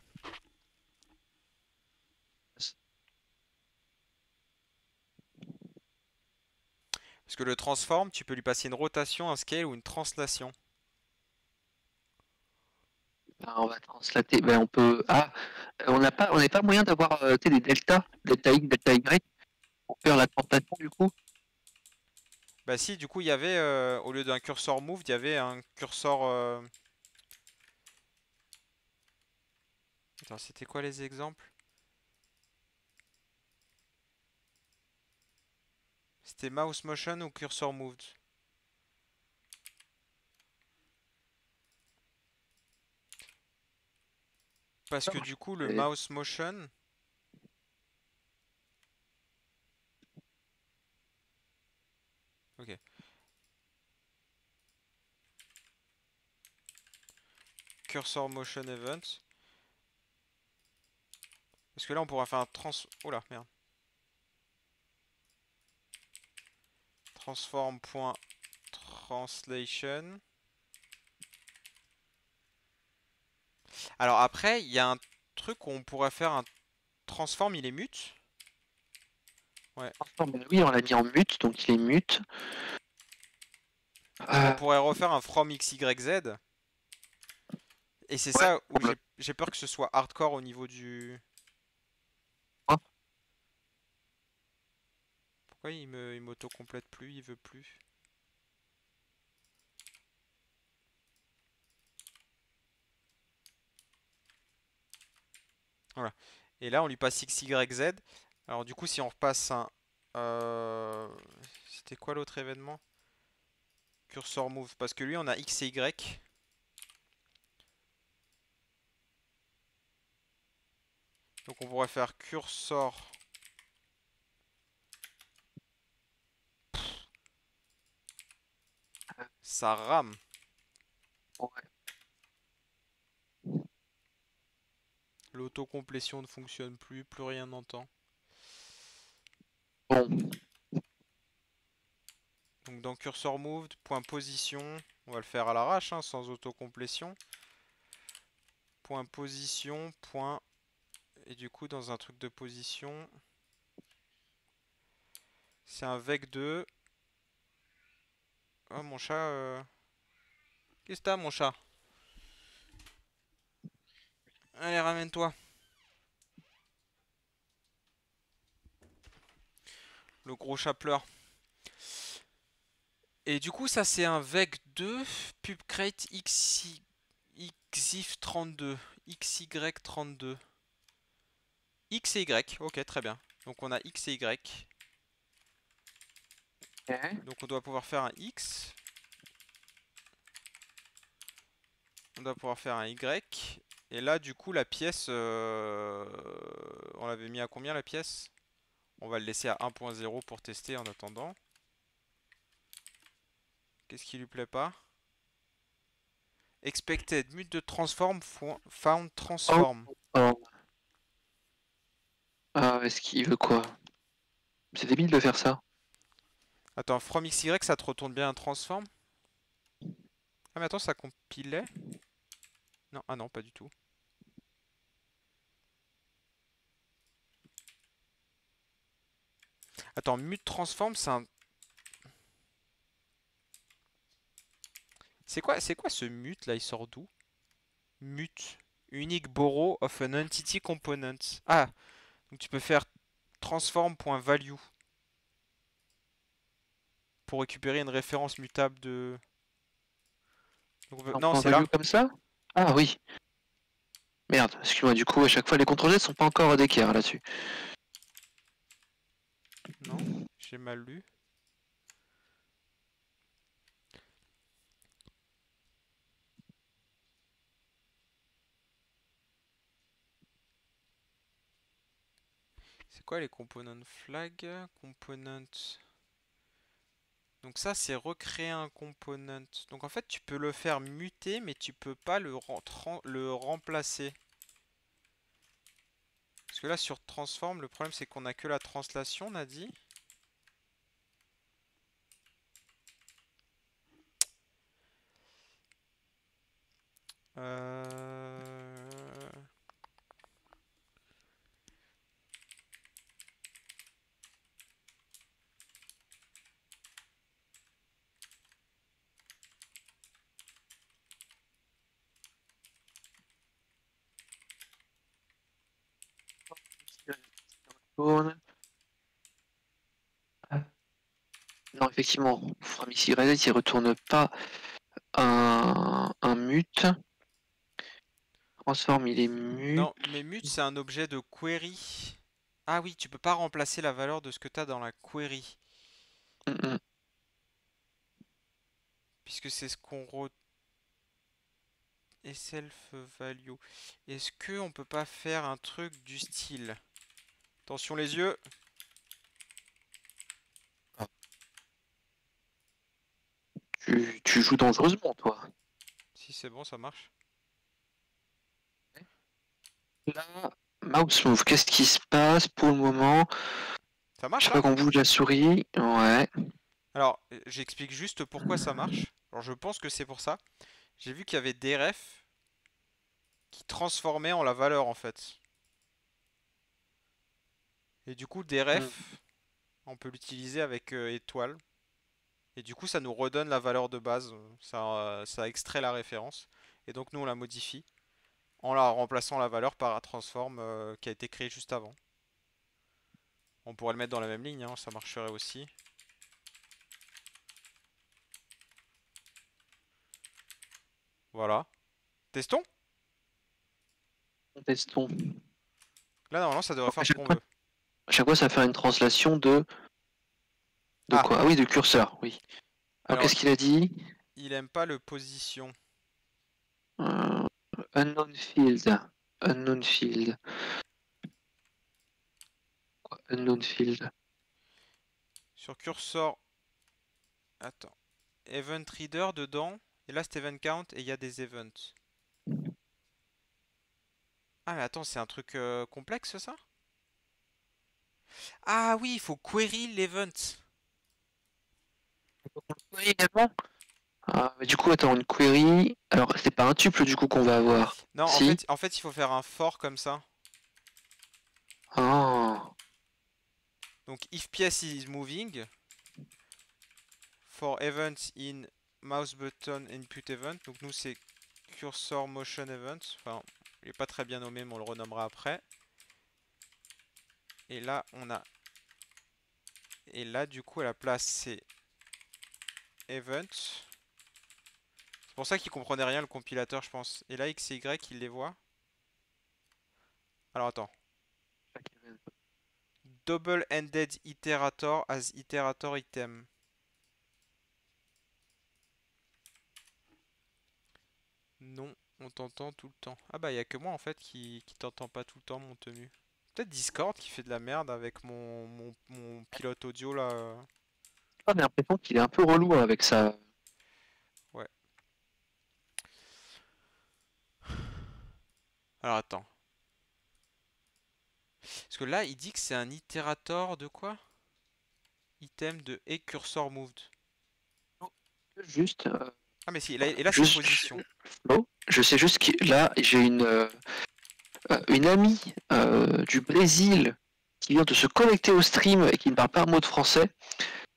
Parce que le transform, tu peux lui passer une rotation, un scale ou une translation. Ben, on va translater. Ben, on peut. Ah, on n'a pas moyen d'avoir tu sais, des delta, delta X, delta Y, pour faire la translation du coup. Bah si, du coup, il y avait, au lieu d'un cursor move, il y avait un cursor... Attends, c'était quoi les exemples? C'était mouse motion ou cursor moved? Parce que du coup, le Et- mouse motion... Ok. Cursor motion event. Parce que là, on pourra faire un trans... Oh là, merde. Transform.translation. Alors après, il y a un truc où on pourrait faire un transform, il est mute. Ouais. Ben oui, on l'a mis en mute, donc il est mute. Donc on pourrait refaire un from XYZ. Et c'est Ouais, ça où j'ai peur que ce soit hardcore au niveau du... hein. Pourquoi il m'auto-complète plus, il veut plus? Voilà. Et là, on lui passe XYZ. Alors du coup, si on repasse un... C'était quoi l'autre événement? Cursor move. Parce que lui, on a X et Y. Donc on pourrait faire cursor... Ça rame. Ouais. L'autocomplétion ne fonctionne plus, plus rien n'entend. Bon, Donc dans cursor moved, point position, on va le faire à l'arrache, hein, sans autocomplétion. Point position, point... Et du coup, dans un truc de position, c'est un vec2. Oh, mon chat... Qu'est-ce que t'as, mon chat? Allez, ramène-toi. Le gros chat pleure. Et du coup, ça, c'est un vec2, pubcrate xif32, xy32. X et Y, ok, très bien. Donc on a X et Y. ok. Donc on doit pouvoir faire un X. On doit pouvoir faire un Y. Et là, du coup, la pièce... on l'avait mis à combien, la pièce? On va le laisser à 1.0 pour tester en attendant. Qu'est-ce qui lui plaît pas? Expected, mute de transform, found Oh, transform. oh. Ah, est-ce qu'il veut quoi? C'est débile de faire ça. Attends, from XY, ça te retourne bien un transform? Ah mais attends, ça compilait? Non, ah non, pas du tout. Attends, mute transform, c'est un... C'est quoi ce mute là, il sort d'où? Mute. Unique borrow of an entity component. Ah, donc tu peux faire transform.value pour récupérer une référence mutable de... Donc, Un non, point c'est là. value comme ça? Ah oui. Merde, excuse-moi, du coup, à chaque fois, les contrôleurs sont pas encore d'équerre là-dessus. Non, j'ai mal lu. C'est quoi les component flag? Component... Donc ça, c'est recréer un component. Donc en fait, tu peux le faire muter, mais tu peux pas le remplacer. Parce que là, sur transform, le problème, c'est qu'on a que la translation, on a dit. Euh... Tourne. Non, effectivement, from ici reset, il retourne pas un mute. Transform, il est mute. Non, mais mute, c'est un objet de query. Ah oui, tu peux pas remplacer la valeur de ce que tu as dans la query. Puisque c'est ce qu'on et self value. Est-ce que on peut pas faire un truc du style? Attention les yeux. Tu joues dangereusement, toi. Si c'est bon, ça marche. Là, mouse move, qu'est-ce qui se passe pour le moment? Ça Je marche sais là? pas qu'on bouge la souris. Ouais. Alors, j'explique juste pourquoi ça marche. Alors, je pense que c'est pour ça. J'ai vu qu'il y avait des refs qui transformaient en la valeur en fait. Et du coup, des refs, on peut l'utiliser avec étoile. Et du coup, ça nous redonne la valeur de base. Ça extrait la référence. Et donc, nous, on la modifie en la remplaçant la valeur par un transform qui a été créé juste avant. On pourrait le mettre dans la même ligne, hein, ça marcherait aussi. Voilà. Testons. Testons. Là, normalement, ça devrait À faire ce chaque qu'on fois, veut. à chaque fois, ça va faire une translation de Ah, quoi? Ah oui, de curseur, oui. Alors, alors, qu'est-ce qu'il a dit? il aime pas le position. Euh, unknown field. Unknown field. Quoi, unknown field. Sur cursor, attends. Event reader dedans. Et là, c'est event count et il y a des events. Ah, mais attends, c'est un truc complexe ça? Ah oui, il faut query l'event. Oui, également. Ah, mais du coup, attends, une query. Alors, c'est pas un tuple du coup qu'on va avoir. Non, Si. en fait, il faut faire un for comme ça. Ah. Donc, if PS is moving, for event in mouse button input event. Donc, nous, c'est cursor motion event. Enfin, il est pas très bien nommé, mais on le renommera après. Et là, on a. Et là, du coup, à la place, c'est event. C'est pour ça qu'il comprenait rien le compilateur, je pense. Et là, X et Y, il les voit. Alors, attends. Double-ended iterator as iterator item. Non, on t'entend tout le temps. Ah bah, il y a que moi en fait qui t'entend pas tout le temps, mon tenu. Peut-être Discord qui fait de la merde avec mon pilote audio là. J'ai l'impression qu'il est un peu relou avec ça. Ouais. Alors attends. Parce que là, il dit que c'est un itérator de quoi? Item de et cursor moved. Juste. Ah mais si, et là c'est Juste. position. Flo, je sais juste que là, j'ai une amie du Brésil qui vient de se connecter au stream et qui ne parle pas un mot de français.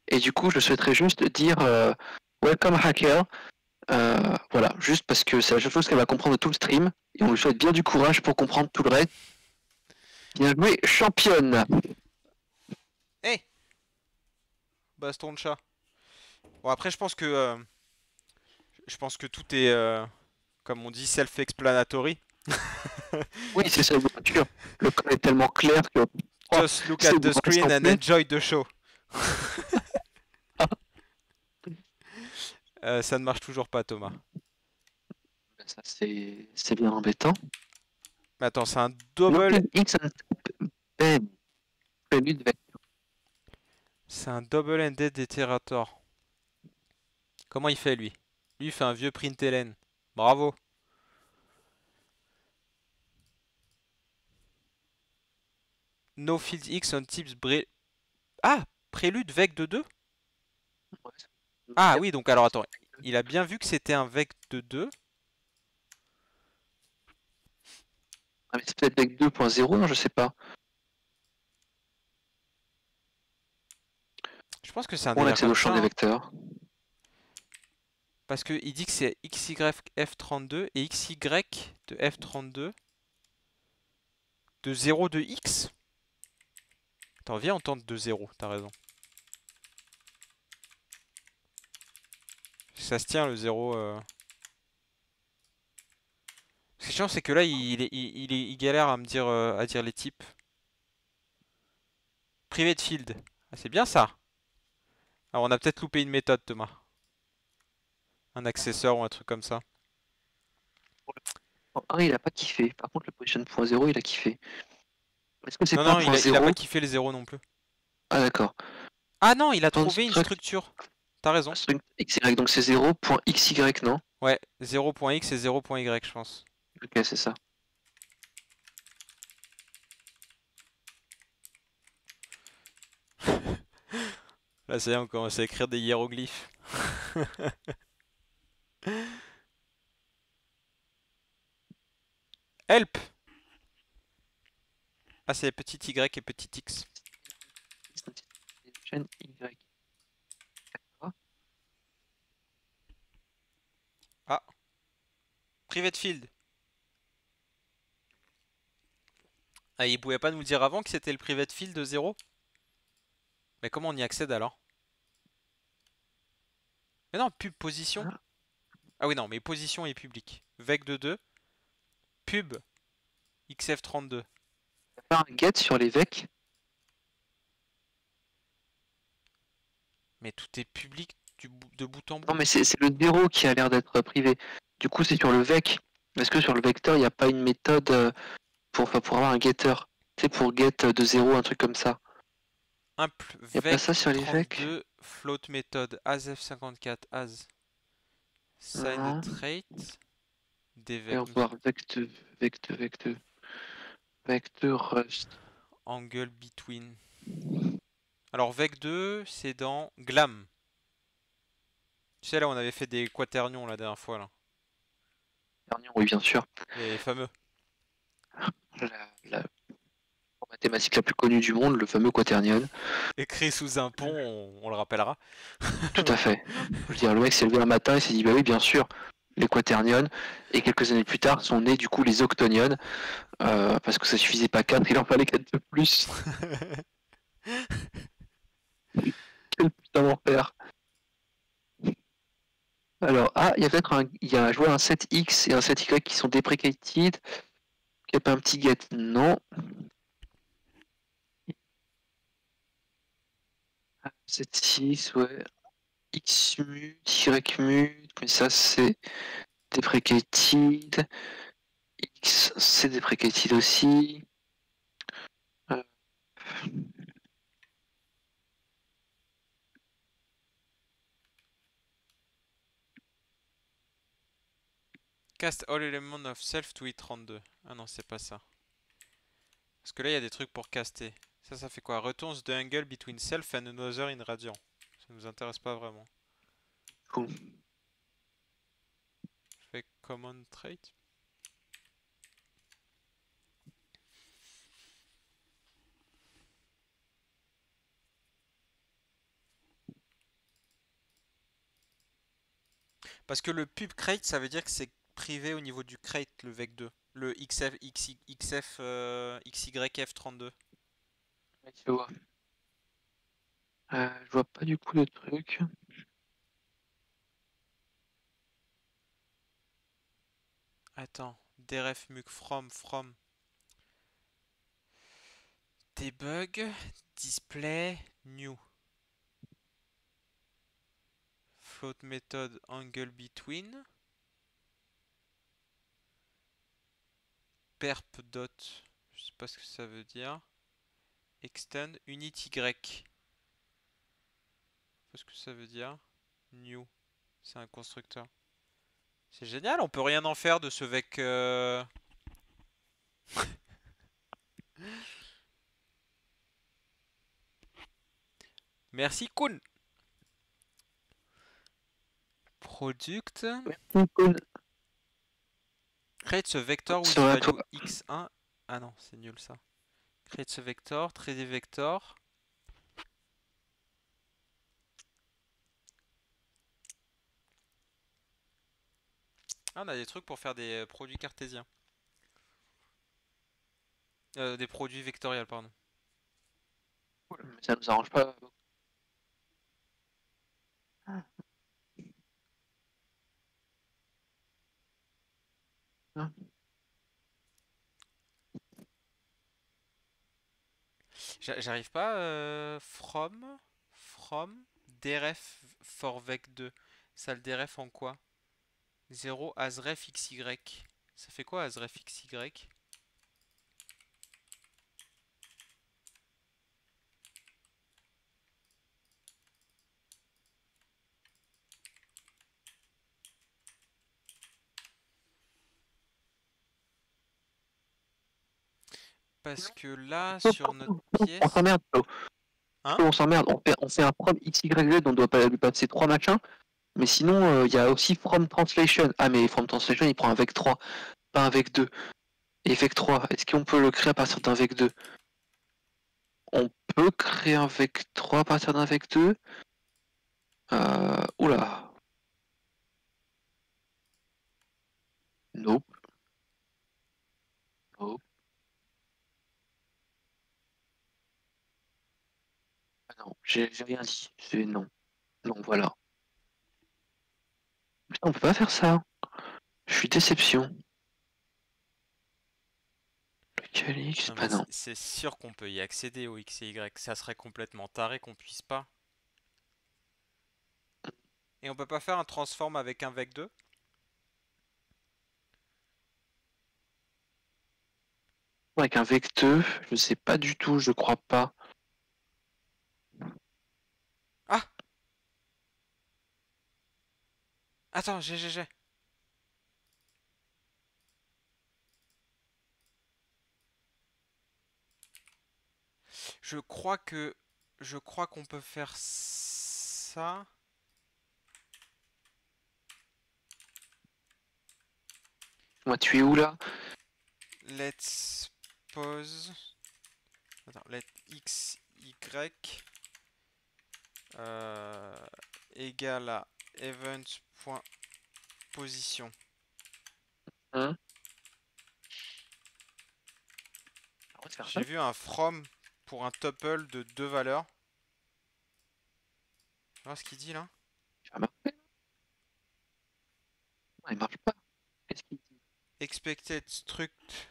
Et du coup, je souhaiterais juste dire Welcome hacker. Voilà, juste parce que c'est la seule chose qu'elle va comprendre de tout le stream. Et on lui souhaite bien du courage pour comprendre tout le reste. Bien joué, championne. Hey, baston de chat. Bon après je pense que tout est comme on dit self-explanatory. Oui, c'est ça, bien sûr. Le code est tellement clair que. Just look c'est at the bon, screen sans and plus. enjoy the show. Ça ne marche toujours pas, Thomas. Ça, c'est bien embêtant. Mais attends, c'est un double. Noted X and Ben. Prélude vecteur. C'est un double-ended iterator. Comment il fait lui? Lui il fait un vieux println. Bravo. No field X on tips Ah! Prélude vec de 2? Ouais, ça veut Ah dire- oui, donc alors attends. Il a bien vu que c'était un vec de 2. Ah, mais c'est peut-être avec 2.0, non, je sais pas. Je pense que c'est un On délire accède au comme champ ça, des hein. vecteurs. Parce qu'il dit que c'est XYF32 et XY de F32 de 0 de X. Attends, viens on tente de 0, t'as raison. Ça se tient le 0. Ce qui est chiant, c'est que là, il galère à me dire, à dire les types. Private field. Ah, c'est bien ça. Alors, on a peut-être loupé une méthode, Thomas. Un accesseur ou un truc comme ça. En 1, il a pas kiffé. Par contre, le position.0, il a kiffé. Est-ce que c'est Non, pas non, point il a pas 0? kiffé les 0 non plus. Ah, d'accord. Ah non, il a trouvé une Construct structure. T'as raison. XY, donc c'est 0.xy, non? Ouais, 0.x et 0.y, je pense. Ok, c'est ça. Là, ça y est, on commence à écrire des hiéroglyphes. Help! Ah, c'est petit y et petit x. Chaîne Y. Ah, private field. Ah, il pouvait pas nous dire avant que c'était le private field de 0? Mais comment on y accède alors? Mais non, pub position. Ah, Ah oui, non, mais position est public. Vec de 2, pub, XF32. faire un get sur les VEC. Mais tout est public de bout en Non, bout. mais c'est le 0 qui a l'air d'être privé. Du coup, c'est sur le VEC. Est-ce que sur le vecteur, il n'y a pas une méthode pour avoir un getter? C'est pour get de 0, un truc comme ça. Imp Il n'y a pas ça sur les VEC? vec32 float method asf54 as sign Non. trait Et devec on va voir vecteur Rust. angle between. Alors vec2 c'est dans glam. Tu sais là on avait fait des quaternions la dernière fois là. Oui, bien sûr. Les fameux. La mathématique la plus connue du monde, le fameux quaternion. Écrit sous un pont, on le rappellera. Tout à fait. Je veux dire, le mec s'est levé un matin et s'est dit, bah oui, bien sûr, les quaternions. Et quelques années plus tard sont nés du coup les octonions. Parce que ça suffisait pas 4, il en fallait 4 de plus. Quel putain d'enfer. Alors, ah, il y a peut-être il y a un joueur un 7X et un 7Y qui sont deprecated. Il n'y a pas un petit get? Non. 7-6, ouais. X mute, Y mute, mais ça c'est deprecated. X c'est deprecated aussi. Euh, Cast all elements of self to i32. Ah non c'est pas ça. Parce que là il y a des trucs pour caster. Ça fait quoi? Returns the angle between self and another in radian. Ça nous intéresse pas vraiment. cool. Je fais common trait. Parce que le pub crate, ça veut dire que c'est privé au niveau du crate, le vec2. Le XYF32. Ouais, je vois. Je vois pas du coup le truc. Attends, deref muc from debug display new float method angle between perp dot, je sais pas ce que ça veut dire, extend unit y, je sais pas ce que ça veut dire, new. C'est un constructeur. C'est génial, on peut rien en faire de ce vec. Merci Kun. Product. Create ce vector with Sera à value toi. x1. Ah non, c'est nul ça. Create ce vector, 3D vector. Ah, on a des trucs pour faire des produits cartésiens. Des produits vectoriels, pardon. Mais ça nous arrange pas. Ah. Hein. J'arrive pas. From dref for vec2. Ça le dref en quoi? 0 asref xy. Ça fait quoi asref xy? Parce que là, sur notre pièce... On s'emmerde. Hein? On s'emmerde. On fait un prom XYZ, on doit pas lui passer 3 machins. Mais sinon, il y a aussi from translation. Ah, mais from translation, il prend un vec 3, pas un vec 2. Et vec 3, est-ce qu'on peut le créer à partir d'un vec 2? On peut créer un vec 3 à partir d'un vec 2. Oula. Nope. Nope. Ah non, j'ai rien dit. C'est non. Non, voilà. Putain, on peut pas faire ça. Je suis déception. Lequel X? Non, Bah mais non. c'est sûr qu'on peut y accéder au x et y. Ça serait complètement taré qu'on puisse pas. Et on peut pas faire un transform avec un vec 2? Avec un vec 2, je sais pas du tout, je crois pas. Ah! Attends, j'ai. Je crois que... Je crois qu'on peut faire ça. Moi, tu es où là? Let's pause. Attends, let x, y égale à event.position. Hein? J'ai vu un from pour un tuple de 2 valeurs. Tu vois ce qu'il dit là? Ça marche pas. Il marche pas. Qu'est-ce qu'il dit? Expected struct.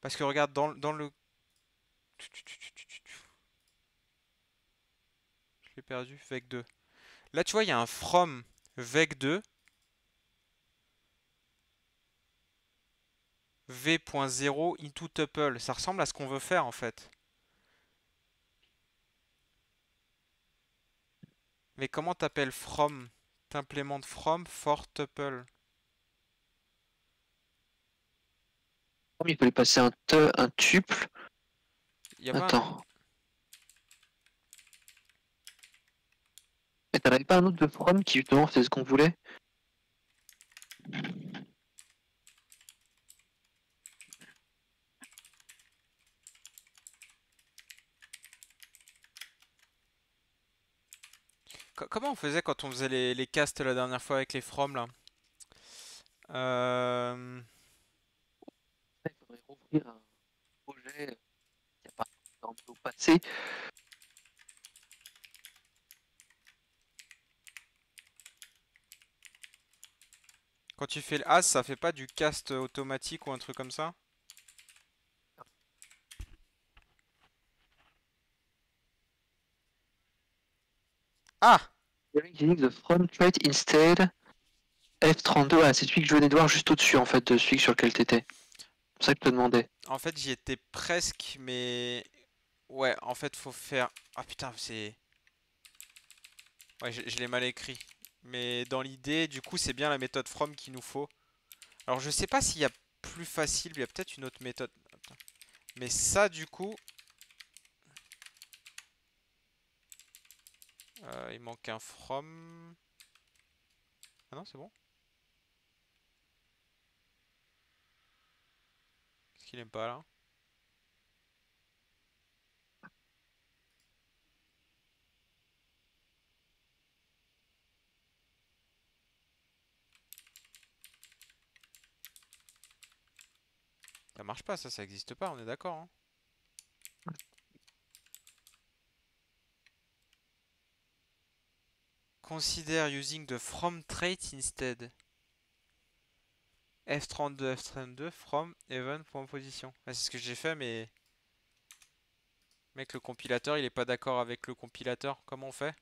Parce que regarde, dans le... Je l'ai perdu, vec 2. Là, tu vois, il y a un from vec 2 v.0 into tuple. Ça ressemble à ce qu'on veut faire en fait. Mais comment t'appelles from? T'implémentes from for tuple. Il peut lui passer un tuple. Y a pas un... Attends. Mais t'en avais pas un autre de from qui justement faisait ce qu'on voulait? Comment on faisait quand on faisait les casts la dernière fois avec les from là? Il faudrait rouvrir un projet qui a pas au passé. Quand tu fais le as, ça fait pas du cast automatique ou un truc comme ça? Ah! The from trait instead F32. Ah, c'est celui que je venais de voir juste au-dessus en fait de celui sur lequel t'étais. C'est ça que je te demandais. En fait, j'y étais presque, mais Ouais, en fait, faut faire... Ah putain, c'est... Ouais, je l'ai mal écrit. Mais dans l'idée, du coup, c'est bien la méthode from qu'il nous faut. Alors, je sais pas s'il y a plus facile, il y a peut-être une autre méthode. Attends. Mais ça, du coup... il manque un from... Ah non, c'est bon? Qu'est-ce qu'il aime pas, là? Ça marche pas, ça existe pas, on est d'accord, hein. Consider using the from trait instead. F32, F32, from, even, point position. Ah, c'est ce que j'ai fait, mais... Mec, le compilateur, il est pas d'accord avec le compilateur. Comment on fait?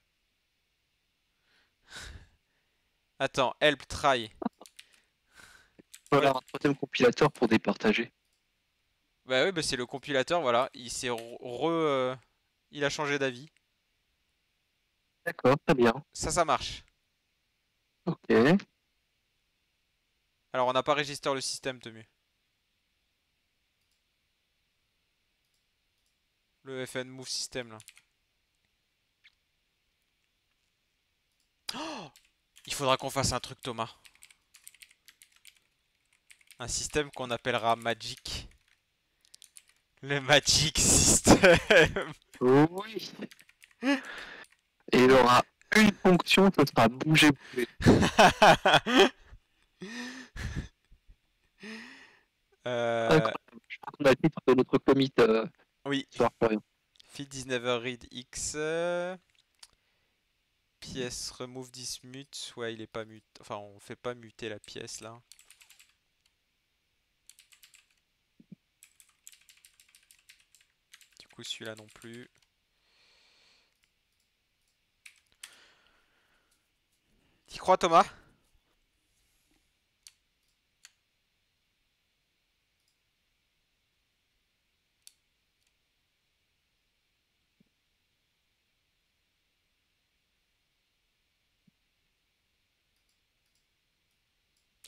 Attends, help try. Voilà, Ouais. un troisième compilateur pour départager. Bah oui, bah c'est le compilateur, voilà. Il s'est il a changé d'avis. D'accord, très bien. Ça marche. Ok. Alors, on n'a pas register le système, Temu. Le FN move system, là. Oh, il faudra qu'on fasse un truc, Thomas. Un système qu'on appellera Magic. Le Magic System. Oui. Et il aura une fonction, ce sera bouger, bouger. euh, Incroyable. Je crois qu'on a le titre de notre commit oui. sur Florian. Feed is never read X. Pièce remove this mute. Ouais, il est pas mute. Enfin, on fait pas muter la pièce là. Du coup, celui-là non plus. T'y crois, Thomas?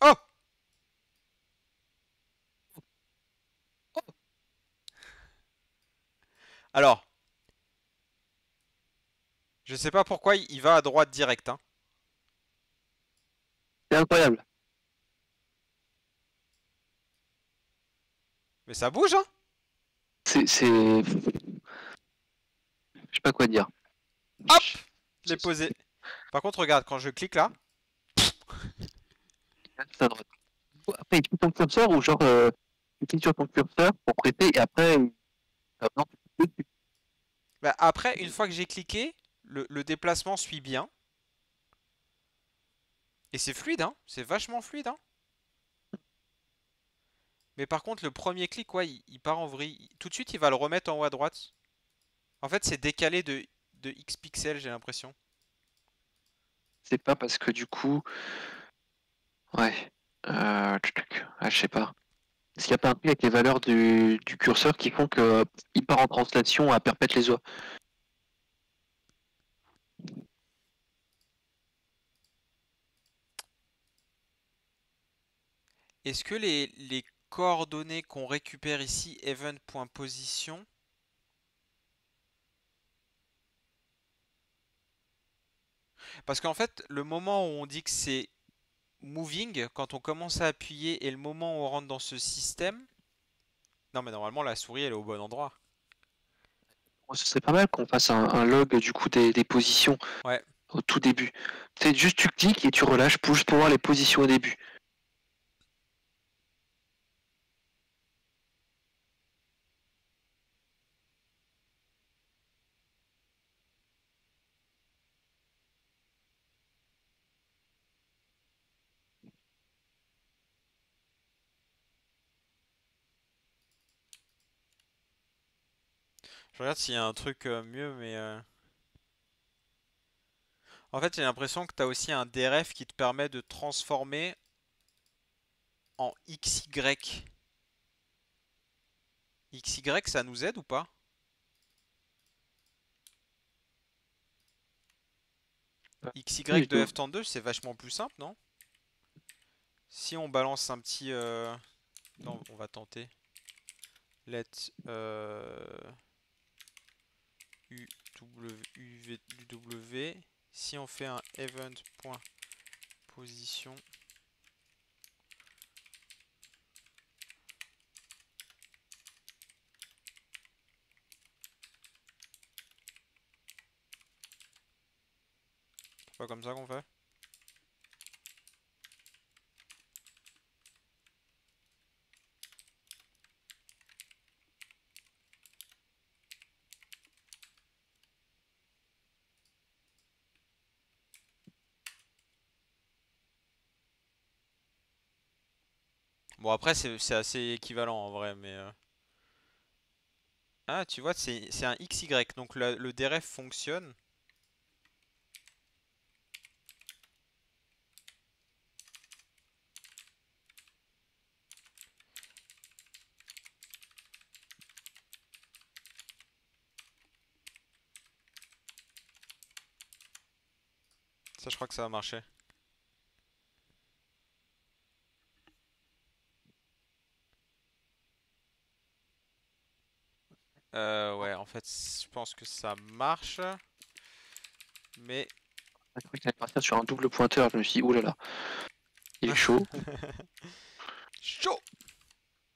Oh! Alors, je sais pas pourquoi il va à droite direct, hein. C'est incroyable. Mais ça bouge, hein? Je sais pas quoi dire. Hop! Je l'ai posé. Par contre, regarde, quand je clique là. Après, il clique ton curseur ou genre, tu cliques sur ton curseur pour prêter et après, non, tu cliques dessus. Bah, après, une fois que j'ai cliqué, le déplacement suit bien. Et c'est fluide, hein? C'est vachement fluide, hein? Mais par contre, le premier clic, ouais, il part en vrille. Tout de suite, il va le remettre en haut à droite. En fait, c'est décalé de X pixels, j'ai l'impression. C'est pas parce que du coup, ouais, je sais pas. Est-ce qu'il n'y a pas un truc avec les valeurs du curseur qui font que il part en translation à perpète les oies? Est-ce que les coordonnées qu'on récupère ici, event.position, parce qu'en fait, le moment où on dit que c'est moving, quand on commence à appuyer, et le moment où on rentre dans ce système, non mais normalement la souris elle est au bon endroit. Ce serait pas mal qu'on fasse un log du coup des positions Ouais. au tout début. C'est juste tu cliques et tu relâches juste pour voir les positions au début. Je regarde s'il y a un truc mieux, mais... En fait, j'ai l'impression que tu as aussi un DRF qui te permet de transformer en XY. XY, ça nous aide ou pas? XY Oui, de F32, c'est vachement plus simple, non? Si on balance un petit... Attends, on va tenter. Let UW. Si on fait un event.position. C'est pas comme ça qu'on fait? Bon après c'est assez équivalent en vrai mais... Ah tu vois c'est un XY donc le DRF fonctionne. Ça je crois que ça va marcher. Ouais en fait je pense que ça marche. Mais... Je croyais qu'il allait partir sur un double pointeur. Je me suis dit, oulala, il est chaud. Chaud!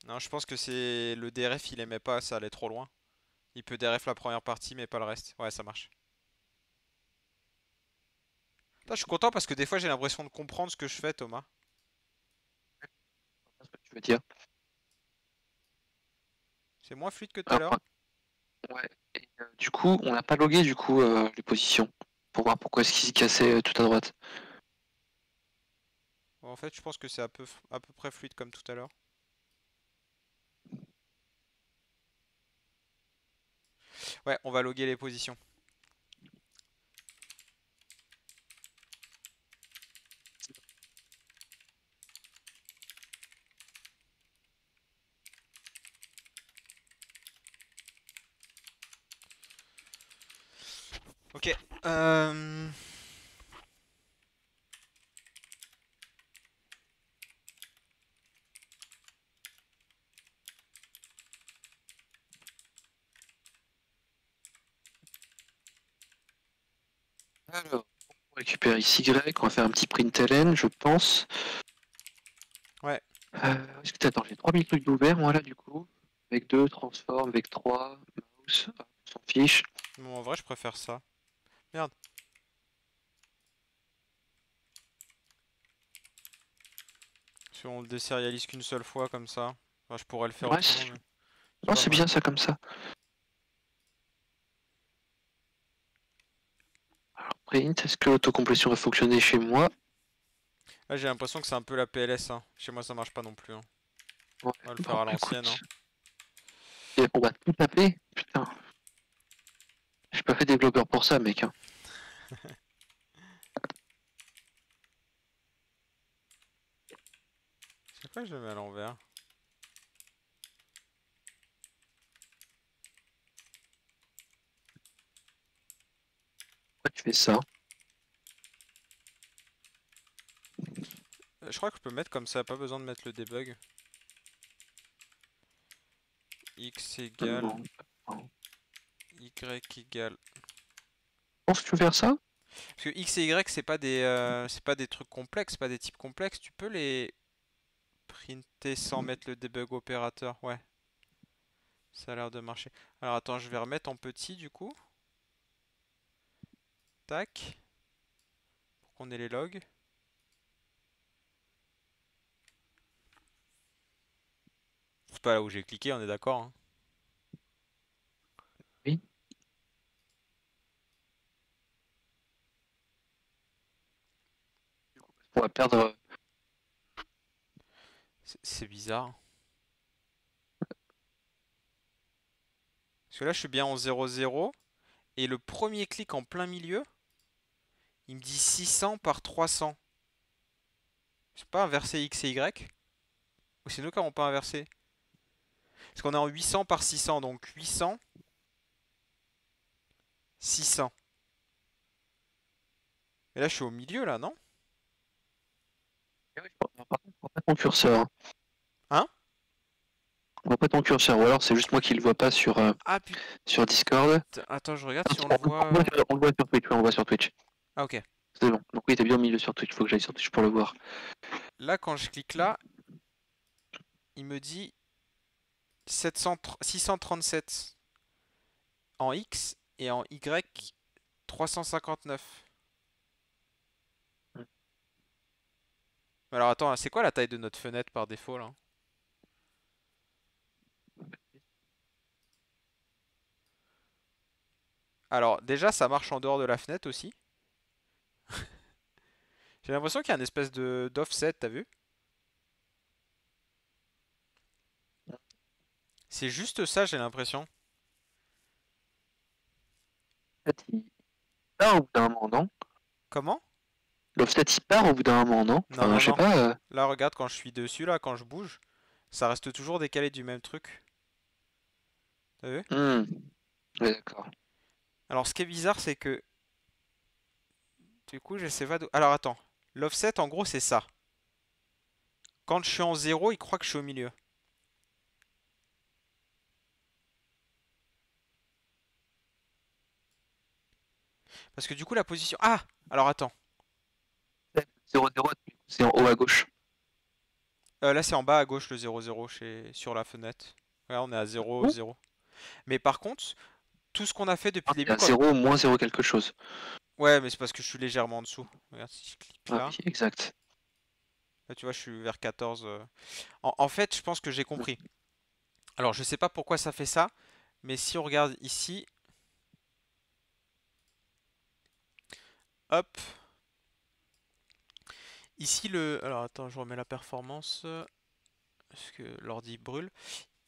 Non je pense que c'est... Le DRF il aimait pas, ça allait trop loin. Il peut DRF la première partie mais pas le reste. Ouais ça marche. Putain, je suis content parce que des fois j'ai l'impression de comprendre ce que je fais Thomas. C'est ce que tu veux dire. C'est moins fluide que tout à Alors, l'heure. ouais. Et, du coup, on n'a pas logué du coup les positions pour voir pourquoi est-ce qu'il s'y cassait tout à droite. En fait je pense que c'est à peu près fluide comme tout à l'heure. Ouais on va loguer les positions. Ok. Alors, on récupère ici Y, on va faire un petit println, je pense. Ouais. Est-ce que attends, j'ai 3000 trucs d'ouvert, moi là du coup. Avec 2, transform, avec 3, mouse, on s'en fiche. Bon, en vrai, je préfère ça. Merde. Si on le désérialise qu'une seule fois comme ça. Enfin, je pourrais le faire Ouais, autrement, mais c'est non, pas c'est mal. bien ça comme ça. Alors, print, est-ce que l'autocomplétion va fonctionner chez moi? Là, j'ai l'impression que c'est un peu la PLS. Hein. Chez moi, ça marche pas non plus. Hein. Ouais, On va le faire bon, à l'ancienne. Hein. écoute. Et on va tout taper? Putain. J'ai pas fait développeur pour ça, mec. Hein. C'est pas que je le mets à l'envers. Pourquoi tu fais ça? Je crois que je peux mettre comme ça, pas besoin de mettre le debug. X égale Non. Non. Y égale. Pense que tu veux faire ça? Parce que X et Y, c'est pas des trucs complexes, pas des types complexes. Tu peux les printer sans mettre le debug opérateur. Ouais, ça a l'air de marcher. Alors attends, je vais remettre en petit du coup. Tac. Pour qu'on ait les logs. C'est pas là où j'ai cliqué, on est d'accord. Hein. Oui. On va perdre. C'est bizarre. Parce que là, je suis bien en 0,0. Et le premier clic en plein milieu, il me dit 600 par 300. C'est pas inversé X et Y? Ou c'est nous qui n'avons pas inversé? Parce qu'on est en 800 par 600, donc 800, 600. Mais là, je suis au milieu, là, non? Par contre, on voit pas ton curseur. Hein? On voit pas ton curseur, ou alors c'est juste moi qui le vois pas Ah putain, sur Discord. attends, je regarde Ah, si on le voit. on le voit sur Twitch, ouais, on le voit sur Twitch. Ah, ok. C'est bon. Donc oui, t'es bien au milieu sur Twitch, faut que j'aille sur Twitch pour le voir. Là, quand je clique là, il me dit 637 en X et en Y 359. Alors attends, c'est quoi la taille de notre fenêtre par défaut là? Alors déjà ça marche en dehors de la fenêtre aussi. J'ai l'impression qu'il y a une espèce de d'offset, t'as vu? C'est juste ça, j'ai l'impression. L'offset, il part au bout d'un moment, non? Comment? L'offset, il part au bout d'un moment, non? Non, Enfin, non, je sais non. pas. Là, regarde, quand je suis dessus, là, quand je bouge, ça reste toujours décalé du même truc. T'as vu? Ouais, d'accord. Alors, ce qui est bizarre, c'est que... Du coup, je sais pas d'où... Alors, attends. L'offset, en gros, c'est ça. Quand je suis en 0, il croit que je suis au milieu. Parce que du coup, la position... Ah! Alors, attends. 0, 0, c'est en haut à gauche. Là, c'est en bas à gauche, le 0, 0, sur la fenêtre. Regarde, on est à 0, Ouh. 0. Mais par contre, tout ce qu'on a fait depuis Ah, le t'es début... à 0, moins 0 quelque chose. Ouais, mais c'est parce que je suis légèrement en dessous. Regarde, si je clique Ah là... oui, exact. Là, tu vois, je suis vers 14. En fait, je pense que j'ai compris. Alors, je sais pas pourquoi ça fait ça, mais si on regarde ici, hop, ici le... Alors, attends, je remets la performance, parce que l'ordi brûle.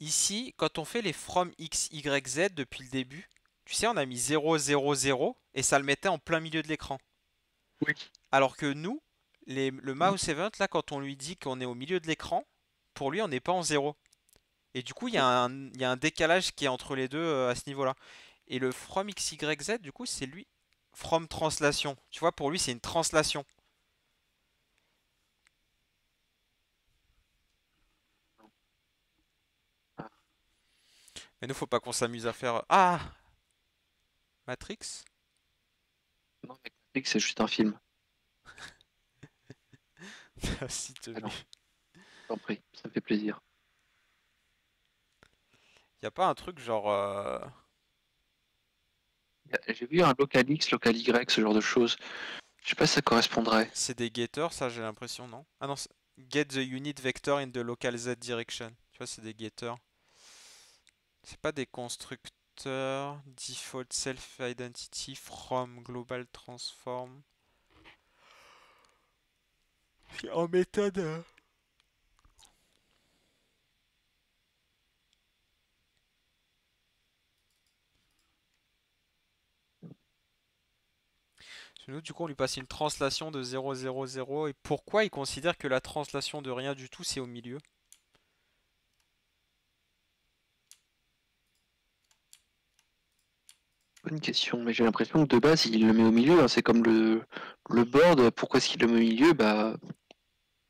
Ici, quand on fait les from x, y, z depuis le début, tu sais, on a mis 0, 0, 0, et ça le mettait en plein milieu de l'écran. Oui. Alors que nous, le mouse event, là, quand on lui dit qu'on est au milieu de l'écran, pour lui, on n'est pas en 0. Et du coup, il y a un décalage qui est entre les deux à ce niveau-là. Et le from XYZ, du coup, c'est lui. From translation. Tu vois, pour lui, c'est une translation. Mais nous, faut pas qu'on s'amuse à faire. Ah! Matrix? Non, mais Matrix, c'est juste un film. Si, te Alors, j'en prie, ça me fait plaisir. Y a pas un truc genre. J'ai vu un local X, local Y, ce genre de choses. Je sais pas si ça correspondrait. C'est des getters, ça, j'ai l'impression, non? Ah non, get the unit vector in the local Z direction. Tu vois, c'est des getters. C'est pas des constructeurs. Default self identity from global transform. En méthode. Nous, du coup, on lui passe une translation de 0, 0, 0. Et pourquoi il considère que la translation de rien du tout, c'est au milieu? Bonne question, mais j'ai l'impression que de base, il le met au milieu, hein. C'est comme le board. Pourquoi est-ce qu'il le met au milieu? Bah,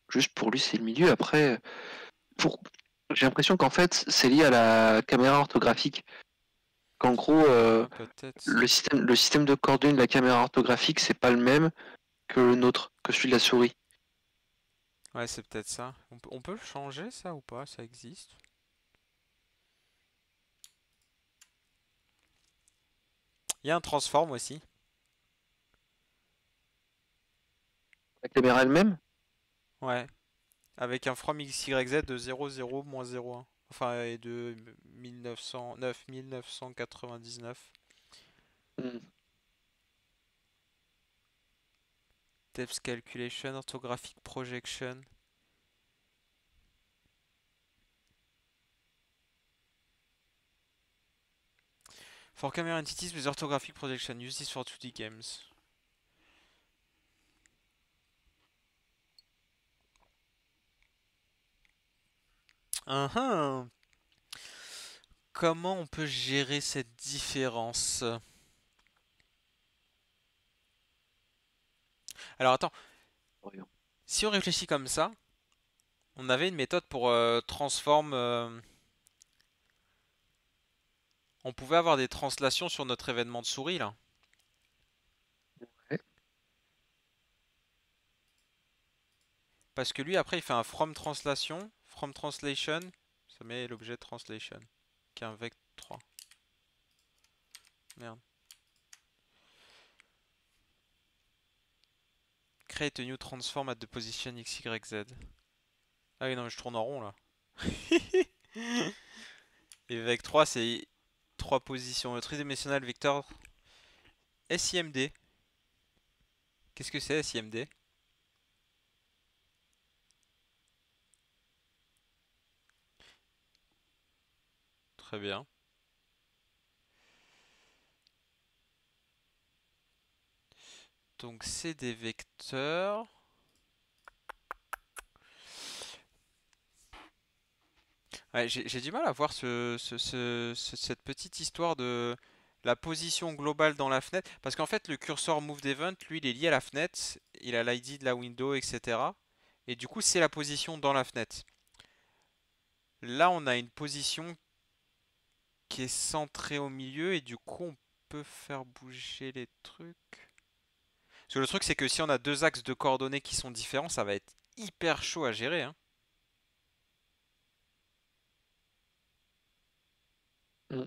juste pour lui, c'est le milieu. Après, pour... j'ai l'impression qu'en fait, c'est lié à la caméra orthographique. Qu'en gros, Ah, peut-être. le système de coordonnées de la caméra orthographique, c'est pas le même que le nôtre, que celui de la souris. Ouais, c'est peut-être ça. On peut le changer, ça, ou pas? Ça existe. Il y a un transform aussi. La caméra elle-même? Ouais. Avec un from XYZ de 0, 0, moins 0, 1. Enfin, et de 1909, 1999. Hmm. Depth calculation, orthographic projection. For camera entities with orthographic projection, use this for 2D games. Comment on peut gérer cette différence? Alors attends, si on réfléchit comme ça, on avait une méthode pour transform. On pouvait avoir des translations sur notre événement de souris là. Ouais. Parce que lui après il fait un from translation, from translation, ça met l'objet translation, qui est un vec3. Merde. Create a new transform at the position x, y, z. Ah oui non mais je tourne en rond là. Et vec3 c'est 3 positions. Le tridimensional vector SIMD. Qu'est-ce que c'est SIMD? Très bien. Donc c'est des vecteurs. Ouais, j'ai du mal à voir cette petite histoire de la position globale dans la fenêtre. Parce qu'en fait, le curseur Moved Event, lui, il est lié à la fenêtre. Il a l'ID de la window, etc. Et du coup, c'est la position dans la fenêtre. Là, on a une position qui est centrée au milieu. Et du coup, on peut faire bouger les trucs. Parce que le truc, c'est que si on a deux axes de coordonnées qui sont différents, ça va être hyper chaud à gérer, hein. Mm.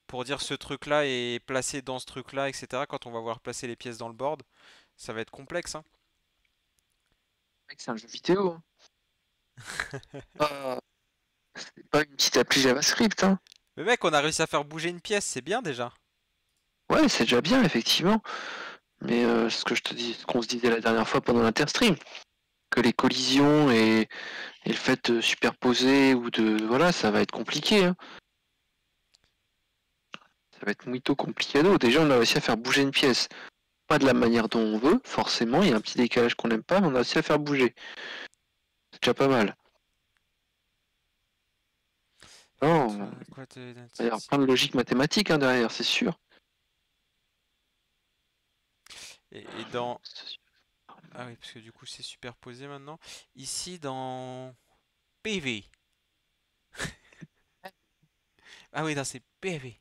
Pour dire ce truc-là est placé dans ce truc-là, etc. Quand on va voir placer les pièces dans le board, ça va être complexe, hein. Mec, c'est un jeu vidéo. Hein. C'est pas une petite appli JavaScript. Hein. Mais mec, on a réussi à faire bouger une pièce, c'est bien déjà. Ouais, c'est déjà bien, effectivement. Mais ce que je te dis, ce qu'on se disait la dernière fois pendant l'interstream, que les collisions et le fait de superposer ou de. Voilà, ça va être compliqué. Hein. Ça va être muito complicado. Déjà, on a réussi à faire bouger une pièce. Pas de la manière dont on veut, forcément. Il y a un petit décalage qu'on n'aime pas, mais on a réussi à faire bouger. C'est déjà pas mal. Non, Quoi de il va y avoir plein de logique mathématique hein, derrière, c'est sûr. et dans... Ah oui, parce que du coup c'est superposé maintenant. Ici dans PV. Ah oui, non, c'est PV.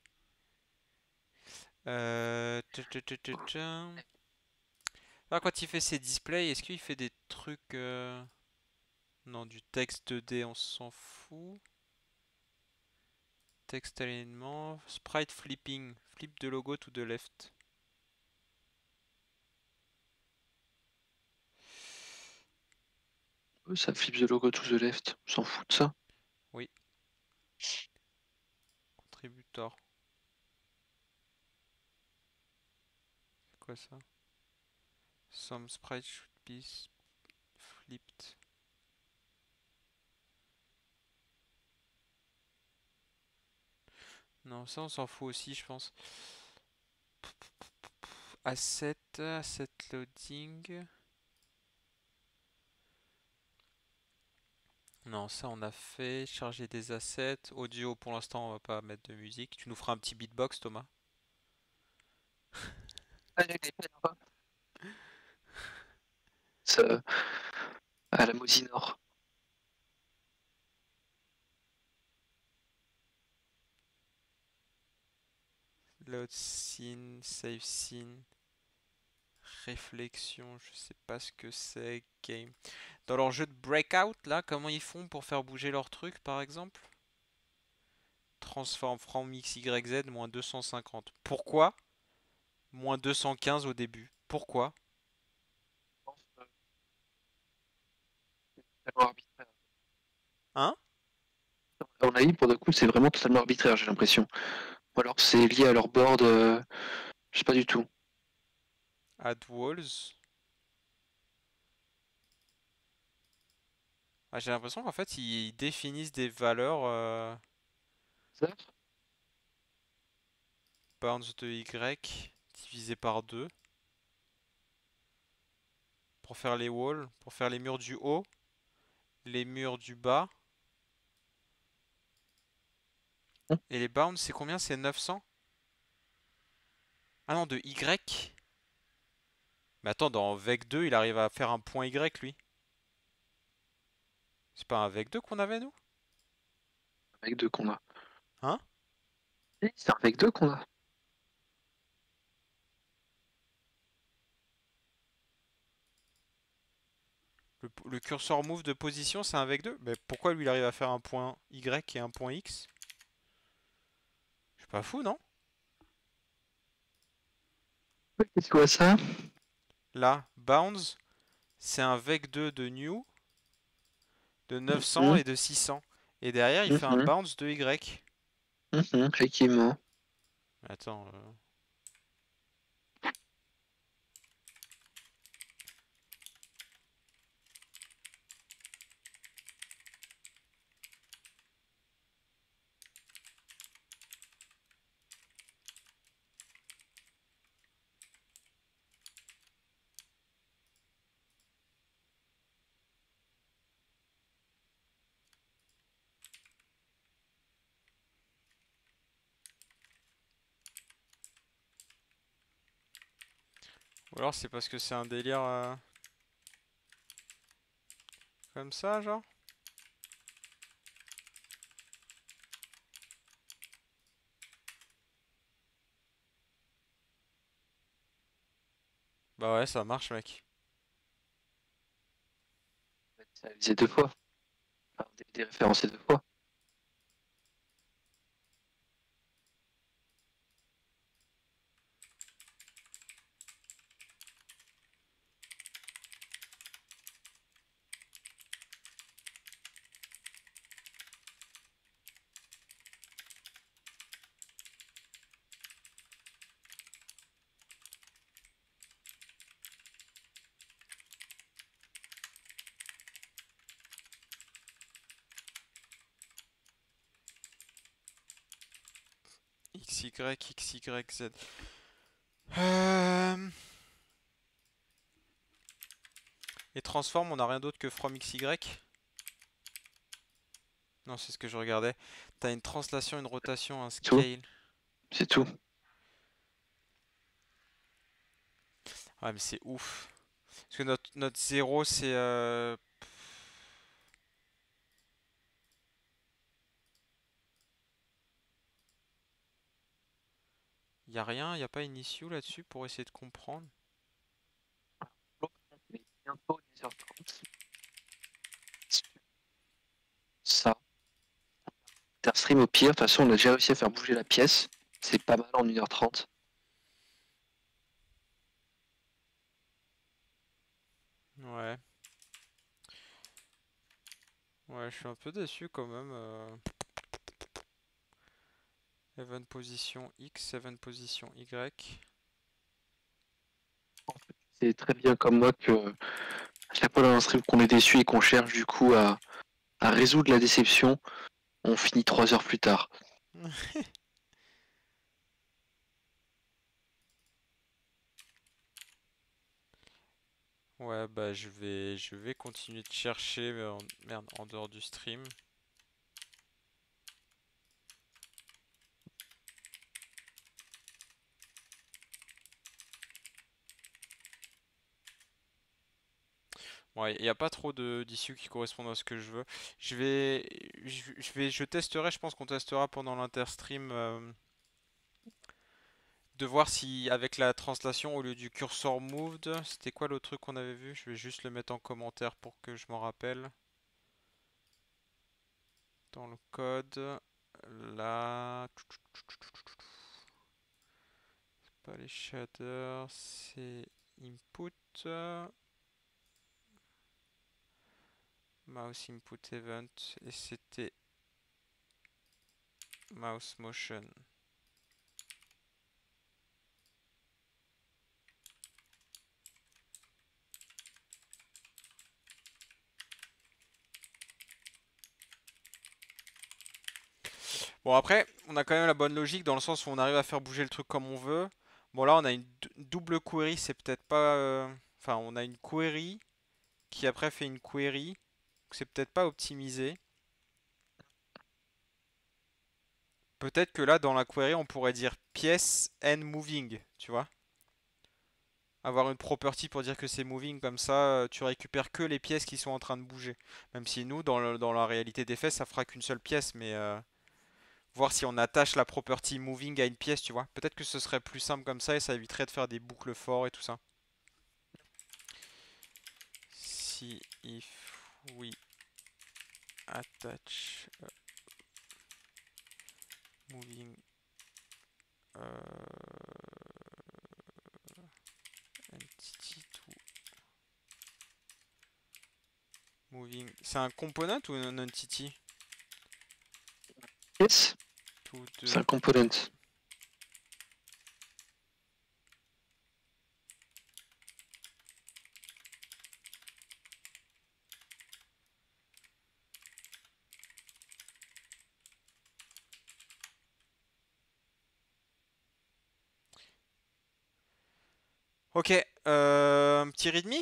Ah, quand il fait ses displays, est-ce qu'il fait des trucs... Non, du texte 2D, on s'en fout. Texte alignement, sprite flipping, flip de logo to the left. Ça flippe the logo to the left, on s'en fout de ça. Oui. Contributor. C'est quoi ça? Some sprite should be flipped. Non, ça on s'en fout aussi, je pense. Asset, asset loading. Non, ça on a fait. Charger des assets. Audio, pour l'instant, on va pas mettre de musique. Tu nous feras un petit beatbox, Thomas. Ça, à la Mosinor. Load scene, save scene. Réflexion, je sais pas ce que c'est. Game. Dans leur jeu de Breakout, là, comment ils font pour faire bouger leur truc, par exemple? Transform from XYZ, moins 250. Pourquoi? Moins 215 au début. Pourquoi? Hein? À mon avis, pour le coup, c'est vraiment totalement arbitraire, j'ai l'impression. Ou alors c'est lié à leur board, je sais pas du tout. Add walls. Ah, j'ai l'impression qu'en fait, ils définissent des valeurs Ça bounds de Y divisé par 2 pour faire les walls, pour faire les murs du haut, les murs du bas. Et les bounds, c'est combien? C'est 900? Ah non, de Y. Mais attends, dans vec2, il arrive à faire un point Y, lui. C'est pas un vec2 qu'on avait, nous? Avec deux qu'on a. Hein? Oui, c'est avec deux qu'on a. Le cursor move de position, c'est un vec2? Mais pourquoi lui, il arrive à faire un point Y et un point X? Je suis pas fou, non? C'est quoi ça? Là, bounds, c'est un vec2 de new, de 900 Mhm, et de 600. Et derrière, il fait un mhm, bounce de Y. effectivement. Attends. Ou alors c'est parce que c'est un délire comme ça, genre? Bah ouais, ça marche, mec. Ça a visé deux fois. Enfin, des référencés deux fois. X, Y, X, Y, Z. Euh... Et transform, on a rien d'autre que from X, Y? Non, c'est ce que je regardais. T'as une translation, une rotation, un Tout. scale. C'est tout. Ouais, mais c'est ouf. Parce que notre 0, c'est... Y a rien, y a pas une issue là-dessus pour essayer de comprendre? Il est bientôt 10h30. Ça. Interstream au pire. De toute façon, on a déjà réussi à faire bouger la pièce. C'est pas mal en 1h30. Ouais. Ouais, je suis un peu déçu quand même. Event position X, event position Y. C'est très bien comme moi que à chaque fois dans un stream qu'on est déçu et qu'on cherche du coup à résoudre la déception, on finit 3 heures plus tard. Ouais, bah je vais continuer de chercher merde, en dehors du stream. Ouais, il n'y a pas trop d'issues qui correspondent à ce que je veux. Je testerai, je pense qu'on testera pendant l'interstream de voir si avec la translation au lieu du cursor moved, c'était quoi l'autre truc qu'on avait vu? Je vais juste le mettre en commentaire pour que je m'en rappelle. Dans le code, là, c'est pas les shaders, c'est input, mouse input event, et c'était mouse motion. Bon après, on a quand même la bonne logique dans le sens où on arrive à faire bouger le truc comme on veut. Bon là on a une double query, c'est peut-être pas... Enfin on a une query qui après fait une query, donc c'est peut-être pas optimisé. Peut-être que là dans la query on pourrait dire pièce n moving, tu vois. Avoir une property pour dire que c'est moving, comme ça tu récupères que les pièces qui sont en train de bouger. Même si nous, dans la réalité des faits, ça fera qu'une seule pièce, mais voir si on attache la property moving à une pièce, tu vois. Peut-être que ce serait plus simple comme ça et ça éviterait de faire des boucles forts et tout ça. Si, if we attach moving entity to moving. C'est un component ou un entity? Yes, c'est un component. Ok, un petit readme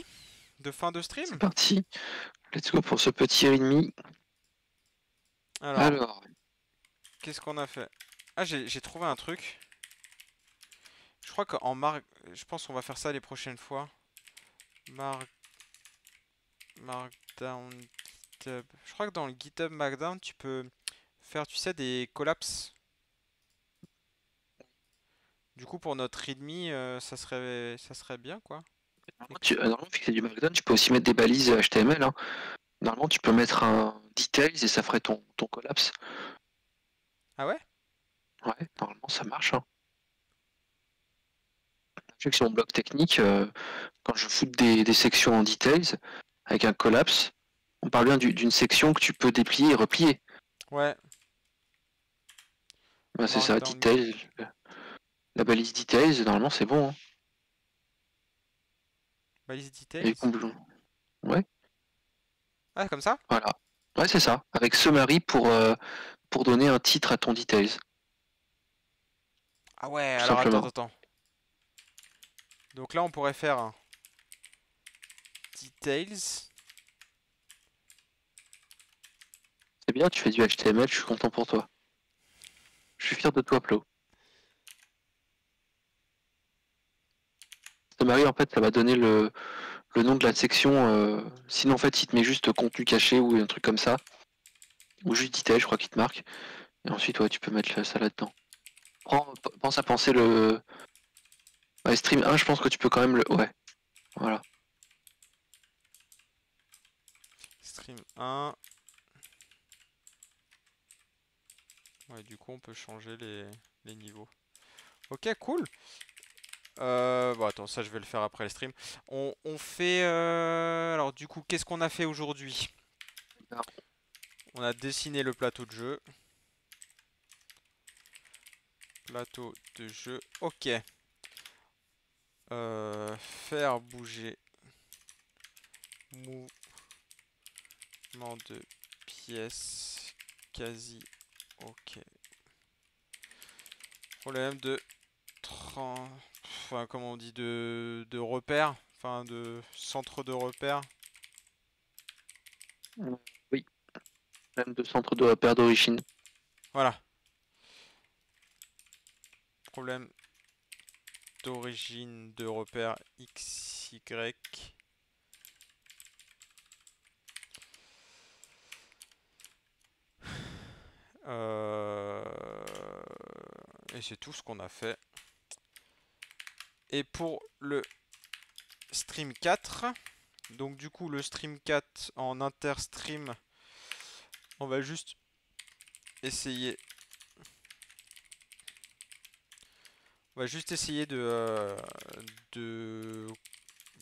de fin de stream. C'est parti. Let's go pour ce petit readme. Alors. Qu'est-ce qu'on a fait? Ah, j'ai trouvé un truc. Je crois qu'en je pense qu'on va faire ça les prochaines fois. Markdown GitHub. Je crois que dans le GitHub Markdown, tu peux faire, tu sais, des collapses. Du coup, pour notre readme, ça serait bien, quoi. Normalement, vu que c'est du Markdown, tu peux aussi mettre des balises HTML. Hein. Normalement, tu peux mettre un details et ça ferait ton collapse. Ah ouais? Ouais, normalement, ça marche. Hein. Je sais que sur mon blog technique, quand je fous des sections en details, avec un collapse, on parle bien d'une section que tu peux déplier et replier. Ouais. Bah, c'est ça, details. La balise details, normalement, c'est bon. Hein. Balise details? Ouais. Ah, comme ça? Voilà. Ouais, c'est ça. Avec summary pour donner un titre à ton details. Ah ouais, Tout alors simplement. attends. Donc là, on pourrait faire un details. C'est bien, tu fais du HTML, je suis content pour toi. Je suis fier de toi, Plo. Summary, en fait, ça va donner le nom de la section. Sinon, en fait, il te met juste contenu caché ou un truc comme ça. Ou juste detail, je crois qu'il te marque. Et ensuite, ouais, tu peux mettre ça là-dedans. Pense à penser le... Ouais, stream 1, je pense que tu peux quand même le... Ouais, voilà. Stream 1. Ouais, du coup, on peut changer les niveaux. Ok, cool. Bon, attends, ça, je vais le faire après le stream. On fait... Alors, du coup, qu'est-ce qu'on a fait aujourd'hui? On a dessiné le plateau de jeu. Plateau de jeu. Ok. Faire bouger. Mouvement de pièces. Quasi. Ok. Problème de... Enfin, comment on dit, de repère. Enfin, de centre de repère. Oui. Même de centre de repère d'origine. Voilà. Problème d'origine de repère XY. Et c'est tout ce qu'on a fait. Et pour le stream 4, donc du coup le stream 4 en interstream, on va juste essayer. On va juste essayer de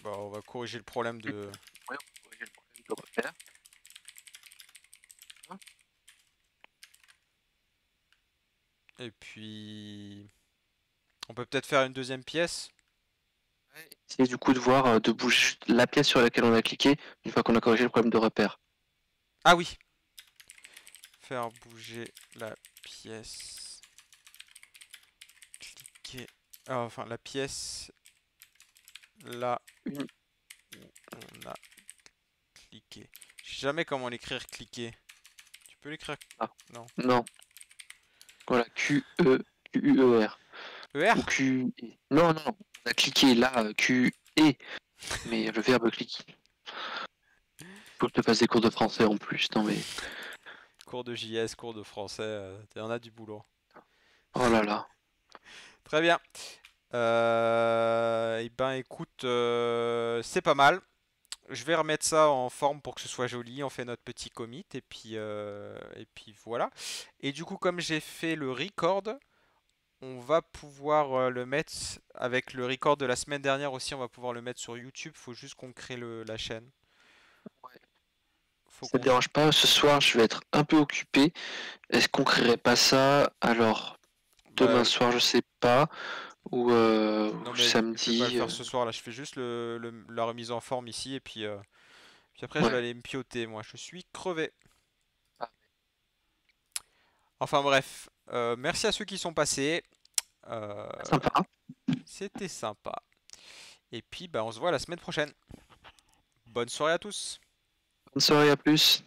bah, on va corriger le problème de... Ouais, on va corriger le problème de repère. Et puis... On peut peut-être faire une deuxième pièce. Essayer du coup de voir, de bouger juste la pièce sur laquelle on a cliqué, une fois qu'on a corrigé le problème de repère. Ah oui. Faire bouger la pièce. Cliquer. Ah, enfin, la pièce là où on a cliqué. Je sais jamais comment l'écrire cliquer. Tu peux l'écrire? Ah. Non. Non. Voilà, Q-E-U-E-R. ER? Ou Q... Non, on a cliqué là, Q-E-R. et, mais le verbe cliquer. Faut que je te fasse des cours de français en plus, non mais. Cours de JS, cours de français, t'en as du boulot. Oh là là. Très bien. Eh ben écoute, c'est pas mal. Je vais remettre ça en forme pour que ce soit joli. On fait notre petit commit et puis voilà. Et du coup, comme j'ai fait le record, on va pouvoir le mettre avec le record de la semaine dernière aussi. On va pouvoir le mettre sur YouTube. Faut juste qu'on crée la chaîne. Faut Ça te qu'on. dérange pas, ce soir je vais être un peu occupé. Est-ce qu'on créerait pas ça alors demain Bah, soir, je sais pas, ou non ou mais je vais pas le samedi. faire ce soir là. Je fais juste la remise en forme ici et puis après je vais Ouais. aller me pioter. Moi, je suis crevé. Ah, Enfin bref, merci à ceux qui sont passés. Euh, sympa. C'était sympa. Et puis bah, on se voit la semaine prochaine. Bonne soirée à tous. Bonne soirée, à plus.